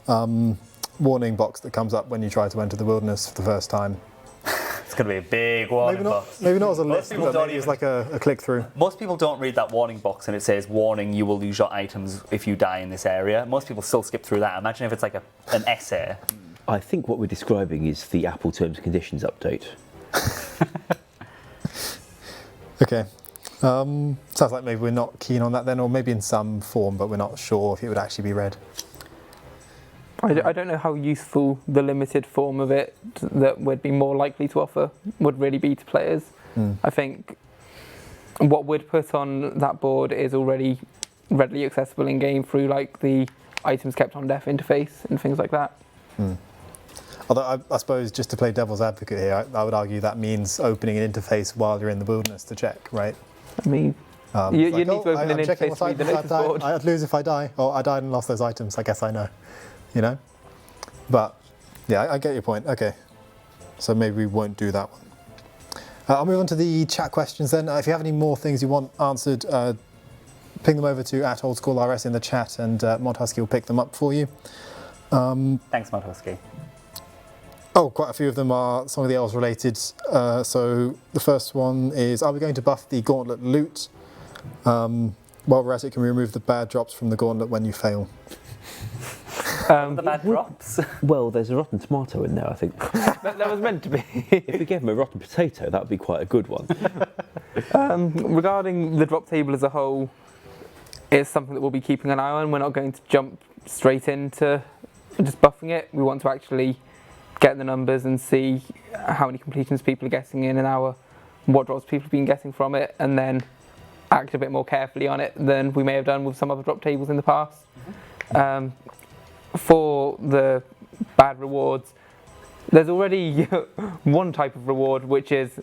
warning box that comes up when you try to enter the wilderness for the first time. It's going to be a big warning box. Maybe not as a Most list, people but don't maybe as even- like a click through. Most people don't read that warning box and it says, warning, you will lose your items if you die in this area. Most people still skip through that. Imagine if it's like an essay. I think what we're describing is the Apple Terms and Conditions update. Okay. Sounds like maybe we're not keen on that then, or maybe in some form, but we're not sure if it would actually be read. I don't know how useful the limited form of it that would be more likely to offer would really be to players. I think what we'd put on that board is already readily accessible in game through like the items kept on death interface and things like that. Although I suppose just to play devil's advocate here, I would argue that means opening an interface while you're in the wilderness to check, right? I mean, you need to open an I'm checking interface what to read the items notice I've board. died. I'd lose if I die. Or I died and lost those items. I guess I know. You know? But, yeah, I get your point. Okay. So maybe we won't do that one. I'll move on to the chat questions then. If you have any more things you want answered, ping them over to @Old School RS in the chat and ModHusky will pick them up for you. Thanks, Modhusky. Oh, quite a few of them are Song of the Elves related. So the first one is, are we going to buff the Gauntlet loot? While we're at it, can we remove the bad drops from the Gauntlet when you fail? The bad drops. Well, there's a rotten tomato in there, I think. That was meant to be. If we gave him a rotten potato, that would be quite a good one. Regarding the drop table as a whole, it's something that we'll be keeping an eye on. We're not going to jump straight into just buffing it. We want to actually get the numbers and see how many completions people are getting in an hour, what drops people have been getting from it, and then act a bit more carefully on it than we may have done with some other drop tables in the past. For the bad rewards, there's already one type of reward, which is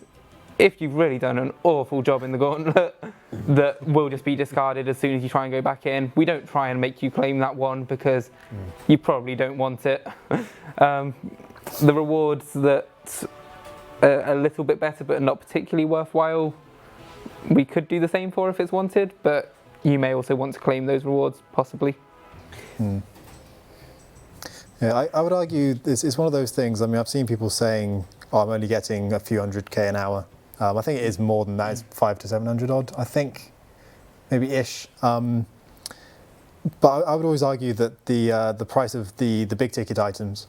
if you've really done an awful job in the Gauntlet, that will just be discarded as soon as you try and go back in. We don't try and make you claim that one because you probably don't want it. The rewards that are a little bit better but not particularly worthwhile, we could do the same for if it's wanted, but you may also want to claim those rewards, possibly. Yeah, I would argue it's one of those things. I mean, I've seen people saying, "Oh, I'm only getting a few 100k an hour." I think it is more than that. It's 500 to 700 odd. I think, maybe ish. But I would always argue that the price of the big ticket items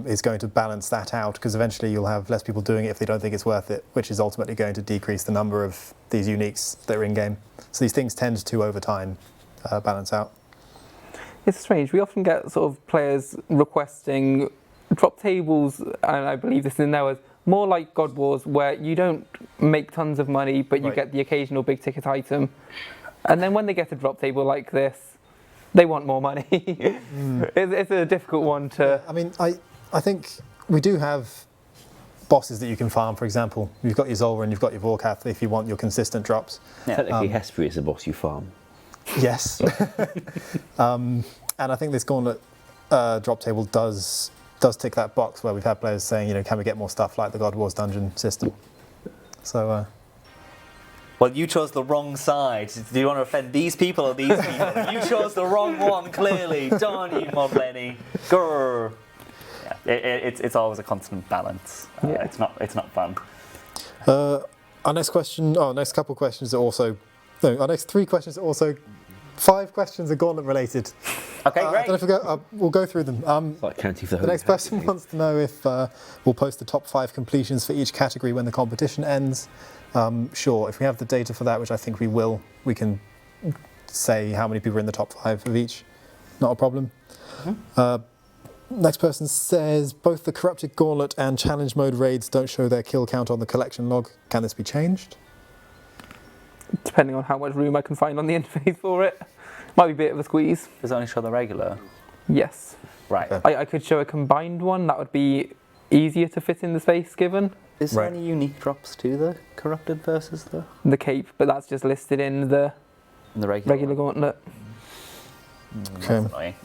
is going to balance that out, because eventually you'll have less people doing it if they don't think it's worth it, which is ultimately going to decrease the number of these uniques that are in game. So these things tend to, over time, balance out. It's strange. We often get sort of players requesting drop tables, and I believe this is in there, as more like God Wars, where you don't make tons of money, but you get the occasional big ticket item. And then when they get a drop table like this, they want more money. It's a difficult one to... I mean, I think we do have bosses that you can farm, for example. You've got your Zolra and you've got your Vorkath if you want your consistent drops. Yeah. Technically, Hesperia is a boss you farm. Yes. And I think this Gauntlet drop table does tick that box where we've had players saying, can we get more stuff like the God Wars dungeon system? So... Well, you chose the wrong side. Do you want to offend these people or these people? You chose the wrong one, clearly. Darn you, Mod Lenny. Grrr. Yeah, it's always a constant balance. It's not fun. Our next question, next couple questions are also... No, our next 3 questions are also... 5 questions are Gauntlet related. Okay, great. I don't know if we'll go through them. It's like counting for The next person wants to know if we'll post the top 5 completions for each category when the competition ends. Sure, if we have the data for that, which I think we will, we can say how many people are in the top 5 of each. Not a problem. Next person says, both the Corrupted Gauntlet and Challenge Mode raids don't show their kill count on the collection log. Can this be changed? Depending on how much room I can find on the interface for it. Might be a bit of a squeeze. Does it only show the regular? Yes. Right. I could show a combined one. That would be easier to fit in the space given. Is there any unique drops to the Corrupted versus the Cape, but that's just listed in the regular Gauntlet. Okay.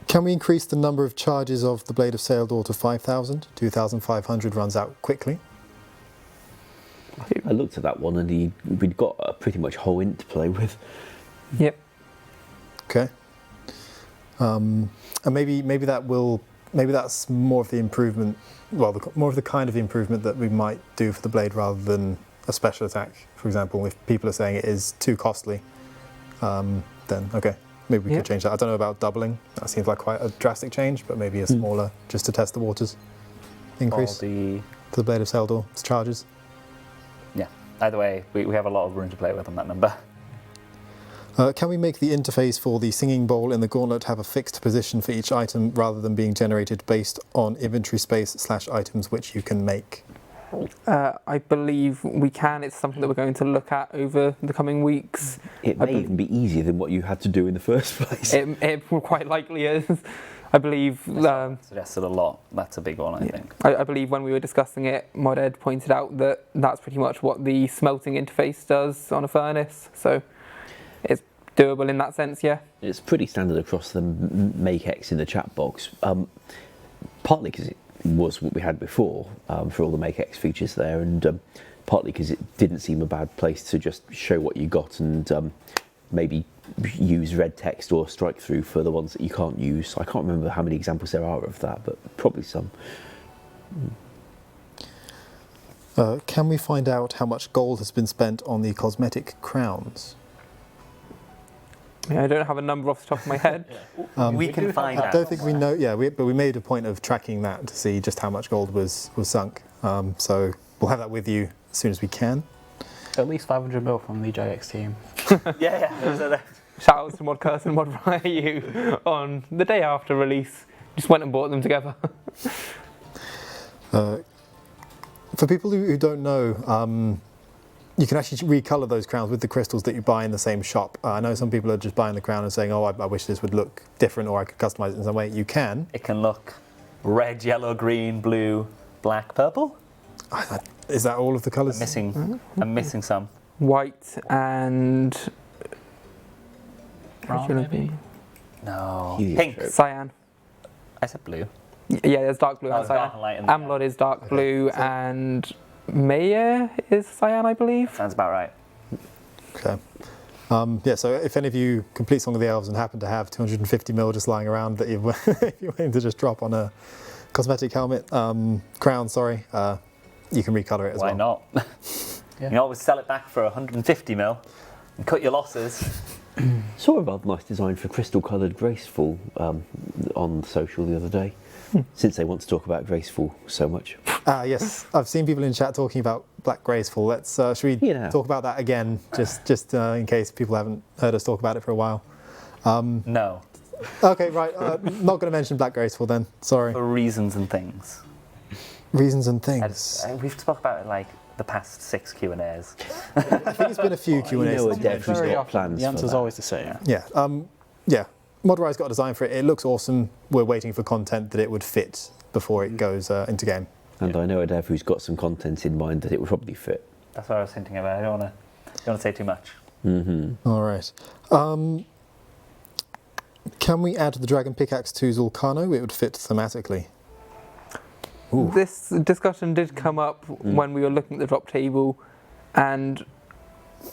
Can we increase the number of charges of the Blade of Saildor to 5,000? 2,500 runs out quickly. I looked at that one and we'd got a pretty much whole int to play with. Yep. Okay. And maybe that's more of the improvement. Well, more of the kind of improvement that we might do for the blade rather than a special attack. For example, if people are saying it is too costly, then okay, maybe we could change that. I don't know about doubling. That seems like quite a drastic change, but maybe a smaller, just to test the waters, increase to the Blade of Saildor's charges. Yeah. Either way, we have a lot of room to play with on that number. Can we make the interface for the singing bowl in the Gauntlet have a fixed position for each item rather than being generated based on inventory space / items which you can make? I believe we can. It's something that we're going to look at over the coming weeks. It may even be easier than what you had to do in the first place. It quite likely is. I believe... suggested a lot. That's a big one, I think. I believe when we were discussing it, ModEd pointed out that that's pretty much what the smelting interface does on a furnace. So it's doable in that sense, yeah. It's pretty standard across the MakeX in the chat box. Partly because it was what we had before for all the MakeX features there, and partly because it didn't seem a bad place to just show what you got and maybe use red text or strike through for the ones that you can't use. I can't remember how many examples there are of that, but probably some. Can we find out how much gold has been spent on the cosmetic crowns? I don't have a number off the top of my head. We can find out. I don't think we know. Yeah, but we made a point of tracking that to see just how much gold was sunk. So we'll have that with you as soon as we can. At least 500 mil from the JX team. Yeah. Shout out to Mod Curse and Mod Ryu on the day after release. Just went and bought them together. For people who don't know, you can actually recolor those crowns with the crystals that you buy in the same shop. I know some people are just buying the crown and saying, oh, I wish this would look different or I could customize it in some way. You can. It can look red, yellow, green, blue, black, purple. Is that all of the colours? I'm missing some. White and... Brown, maybe? No. Pink. Cyan. I said blue. Yeah, there's dark blue and cyan. Dark and light. Amlod is dark blue and Maya is cyan, I believe. Sounds about right. Okay. Yeah, so if any of you complete Song of the Elves and happen to have 250 mil just lying around that you're willing to just drop on a cosmetic helmet, crown, sorry, you can recolor it as well. Why not? Yeah. You can always sell it back for 150 mil and cut your losses. Saw a rather nice design for crystal coloured graceful on social the other day, since they want to talk about graceful so much. Yes, I've seen people in chat talking about black graceful. Let's should we talk about that again, just in case people haven't heard us talk about it for a while? No. Okay, right. Not going to mention black graceful then. Sorry. For reasons and things. Reasons and things. We've spoken about it like the past 6 Q&As. I think it's been a few Q&As. You know a dev who's Very got often, plans the answer's for that. always the same. Yeah. Yeah. Moderi's got a design for it. It looks awesome. We're waiting for content that it would fit before it goes into game. And I know a dev who's got some content in mind that it would probably fit. That's what I was hinting about. I don't want to say too much. All right. Can we add the Dragon Pickaxe to Zulcano? It would fit thematically. Ooh. This discussion did come up when we were looking at the drop table, and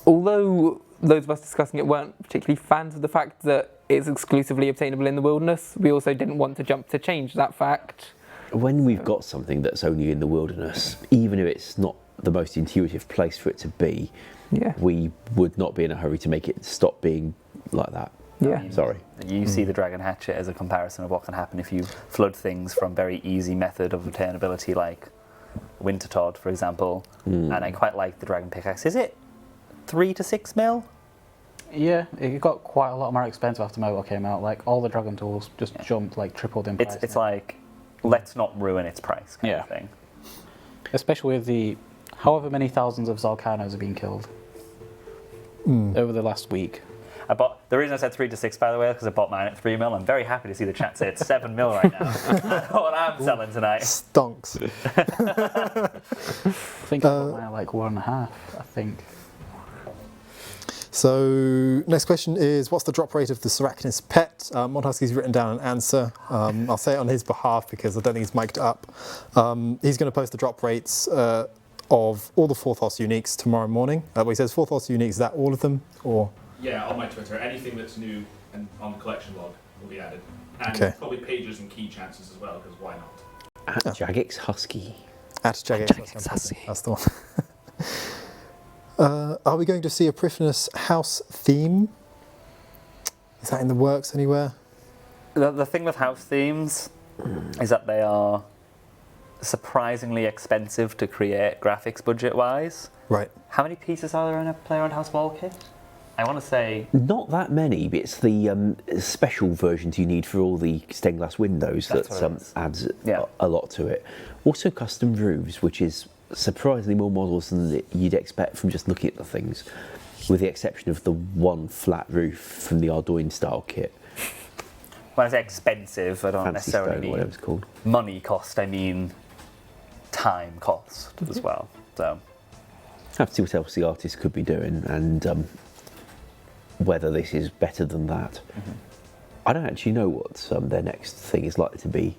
although those of us discussing it weren't particularly fans of the fact that it's exclusively obtainable in the wilderness, we also didn't want to jump to change that fact. When we've got something that's only in the wilderness, even if it's not the most intuitive place for it to be, we would not be in a hurry to make it stop being like that. Yeah. Sorry. You see the Dragon Hatchet as a comparison of what can happen if you flood things from very easy method of obtainability like Wintertodd, for example. And I quite like the Dragon Pickaxe. Is it 3 to 6 mil? Yeah, it got quite a lot more expensive after MOBA came out. Like, all the Dragon tools just jumped, like, tripled in price. It's like, let's not ruin its price kind of thing. Especially with the however many thousands of Zolcanos have been killed over the last week. The reason I said 3 to 6, by the way, is because I bought mine at 3 mil. I'm very happy to see the chat say it's 7 mil right now. I know what I'm selling tonight. Stonks. I think I bought mine at like 1.5, I think. So, next question is, what's the drop rate of the Sarachnis pet? Monhusky's written down an answer. I'll say it on his behalf because I don't think he's mic'd up. He's going to post the drop rates of all the 4th Os uniques tomorrow morning. He says 4th Os uniques, is that all of them? Or? Yeah, on my Twitter, anything that's new and on the collection log will be added. And probably pages and key chances as well, because why not? At Jagex Husky. At Jagex Husky. That's the one. Are we going to see a Prifnus house theme? Is that in the works anywhere? The thing with house themes is that they are surprisingly expensive to create graphics budget-wise. Right. How many pieces are there in a player-owned house wall kit? I want to say... Not that many, but it's the special versions you need for all the stained glass windows that adds a lot to it. Also custom roofs, which is surprisingly more models than you'd expect from just looking at the things, with the exception of the one flat roof from the Ardoin style kit. When I say expensive, I don't Fancy necessarily stone, mean whatever it's called. money cost, I mean time cost as well. So Have to see what else the artist could be doing and whether this is better than that. I don't actually know what their next thing is likely to be,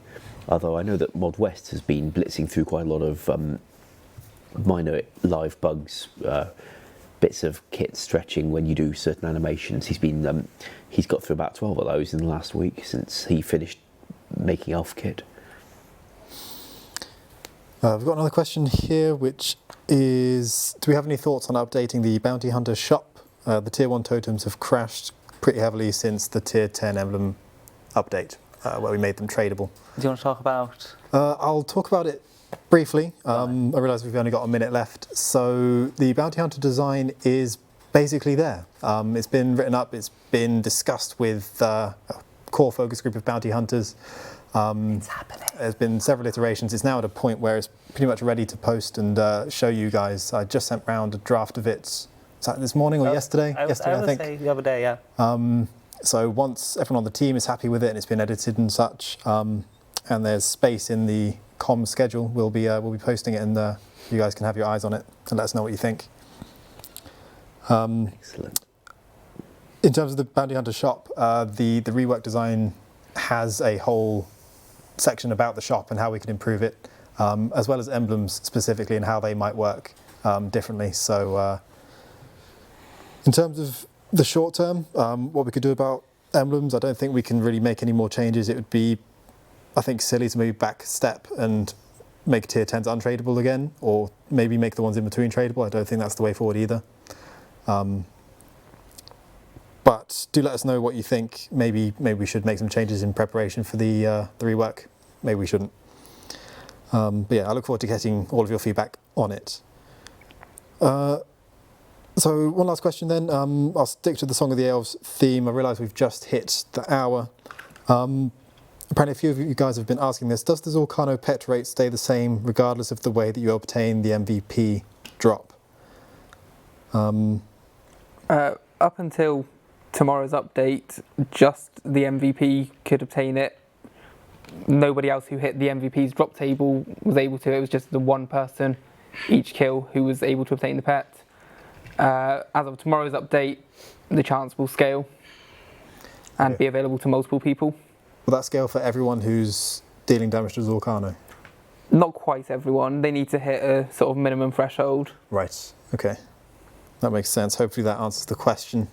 although I know that Mod West has been blitzing through quite a lot of minor live bugs, bits of kit stretching when you do certain animations. He's got through about 12 of those in the last week since he finished making Elf Kit. We've got another question here, which is, do we have any thoughts on updating the Bounty Hunter shop? The Tier 1 totems have crashed pretty heavily since the Tier 10 emblem update, where we made them tradable. do you want to talk about... I'll talk about it briefly. I realise we've only got a minute left. So the Bounty Hunter design is basically there. It's been written up, it's been discussed with a core focus group of bounty hunters. It's happening. There's been several iterations. It's now at a point where it's pretty much ready to post and show you guys. I just sent round a draft of it. Was that this morning or yesterday? I think. Say the other day, yeah. So once everyone on the team is happy with it and it's been edited and such, and there's space in the comms schedule, we'll be posting it, and you guys can have your eyes on it and let us know what you think. Excellent. In terms of the Bounty Hunter shop, the rework design has a whole section about the shop and how we can improve it, as well as emblems specifically and how they might work differently. So in terms of the short term, what we could do about emblems, I don't think we can really make any more changes. It would be, I think, silly to maybe back step and make tier 10s untradeable again, or maybe make the ones in between tradable. I don't think that's the way forward either. But do let us know what you think. Maybe we should make some changes in preparation for the rework. Maybe we shouldn't. But yeah, I look forward to getting all of your feedback on it. So one last question then. I'll stick to the Song of the Elves theme. I realise we've just hit the hour. Apparently a few of you guys have been asking this. Does the Zorcano pet rate stay the same regardless of the way that you obtain the MVP drop? Up until tomorrow's update, just the MVP could obtain it. Nobody else who hit the MVP's drop table was able to. It was just the one person each kill who was able to obtain the pet. As of tomorrow's update, the chance will scale and be available to multiple people. Will that scale for everyone who's dealing damage to Zorcano? Not quite everyone. They need to hit a sort of minimum threshold. Right. Okay. That makes sense. Hopefully that answers the question.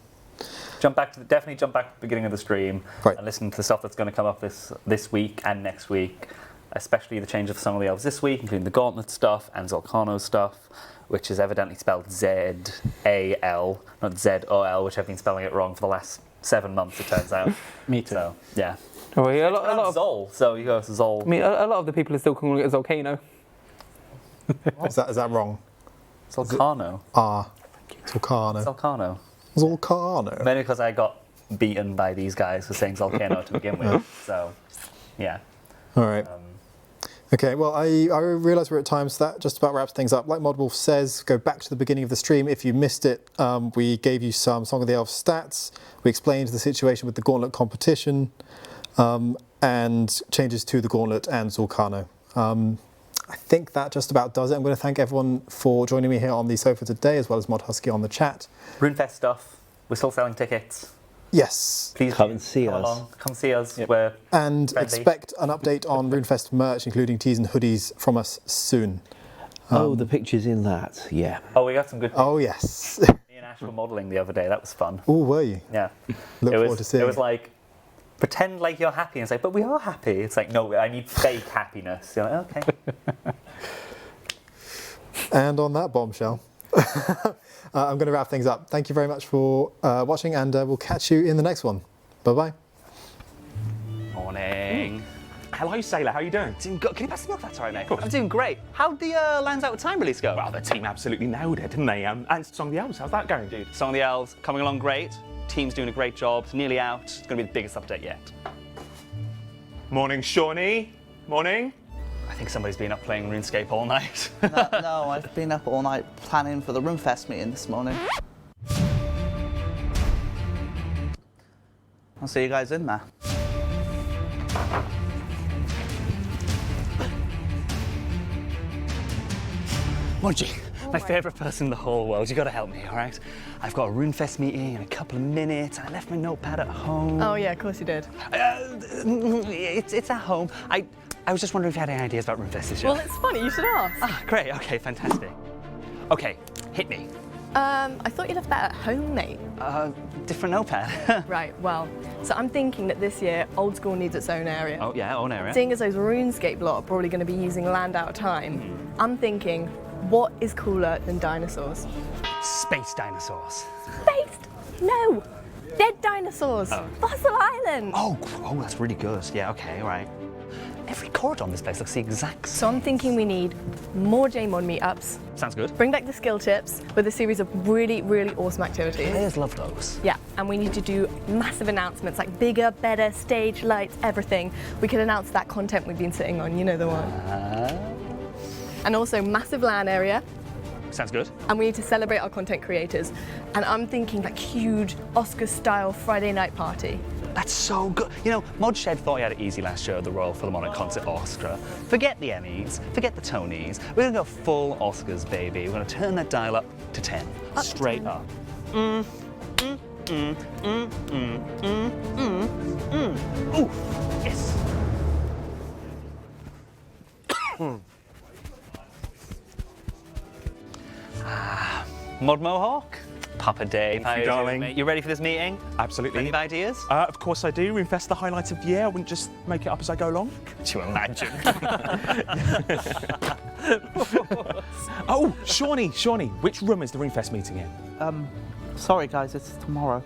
Definitely jump back to the beginning of the stream and listen to the stuff that's going to come up this week and next week, especially the change of Song of the Elves this week, including the Gauntlet stuff and Zorcano stuff, which is evidently spelled Z-A-L, not Z-O-L, which I've been spelling it wrong for the last 7 months, it turns out. Me too. So, yeah. Oh, yeah, a lot of Zol, so you go Zol. I mean, a lot of the people are still calling it a Zorcano. Is that wrong? Zorcano. Zorcano. Zorcano. Zorcano. Mainly because I got beaten by these guys for saying Zorcano to begin with. So, yeah. All right. Okay, well, I realise we're at time, so that just about wraps things up. Like Modwolf says, go back to the beginning of the stream. If you missed it, we gave you some Song of the Elves stats. We explained the situation with the Gauntlet competition and changes to the Gauntlet and Zorcano. I think that just about does it. I'm going to thank everyone for joining me here on the sofa today, as well as Mod Husky on the chat. RuneFest stuff. We're still selling tickets. Yes. Please come and see us. Along. Come see us. Yep. We're and friendly. Expect an update on RuneFest merch, including tees and hoodies from us soon. The pictures in that, yeah. Oh, we got some good pictures. Oh, yes. Me and Ash were modelling the other day. That was fun. Oh, were you? Yeah. Look forward to seeing it was like, pretend like you're happy. And it's like, but we are happy. It's like, no, I need fake happiness. You're like, okay. And on that bombshell, I'm going to wrap things up. Thank you very much for watching, and we'll catch you in the next one. Bye-bye. Morning. Hello, Sailor. How are you doing? Doing good. Can you pass the milk? That's all right, mate. Of course. I'm doing great. How'd the Lands Out of Time release go? Well, the team absolutely nailed it, didn't they? And Song of the Elves, how's that going, dude? Song of the Elves coming along great. Team's doing a great job. It's nearly out. It's going to be the biggest update yet. Morning, Shawnee. Morning. I think somebody's been up playing RuneScape all night. No, I've been up all night planning for the RuneFest meeting this morning. I'll see you guys in there. Moji, my favourite person in the whole world. You got to help me, all right? I've got a RuneFest meeting in a couple of minutes. I left my notepad at home. Oh yeah, of course you did. It's at home. I was just wondering if you had any ideas about RuneFest this year. Well, it's funny, you should ask. Ah, great. Okay, fantastic. Okay, hit me. I thought you left that at home, mate. Different notepad. Right, well, so I'm thinking that this year, Old School needs its own area. Oh, yeah, own area. Seeing as those RuneScape lot are probably going to be using Land Out of Time, I'm thinking, what is cooler than dinosaurs? Space dinosaurs. Space? No! Dead dinosaurs! Oh. Fossil Island! Oh, that's really good. Yeah, okay, all right. Every corridor on this place looks the exact same. So I'm thinking we need more JMod meetups. Sounds good. Bring back the skill tips with a series of really, really awesome activities. Players love those. Yeah, and we need to do massive announcements like bigger, better, stage lights, everything. We could announce that content we've been sitting on, you know the one. And also massive LAN area. Sounds good. And we need to celebrate our content creators. And I'm thinking like huge Oscar-style Friday night party. That's so good. You know, Mod Shed thought he had it easy last year at the Royal Philharmonic Concert Orchestra. Forget the Emmys, forget the Tonys. We're gonna go full Oscars, baby. We're gonna turn that dial up to 10. Straight up. Ooh, yes. Mod Mohawk, Papa Dave. Thank you, darling. Mate? You ready for this meeting? Absolutely. Any ideas? Of course I do. RuneFest, the highlight of the year. I wouldn't just make it up as I go along. Could you imagine? Oh, Shawnee, which room is the RuneFest meeting in? Sorry guys, it's tomorrow.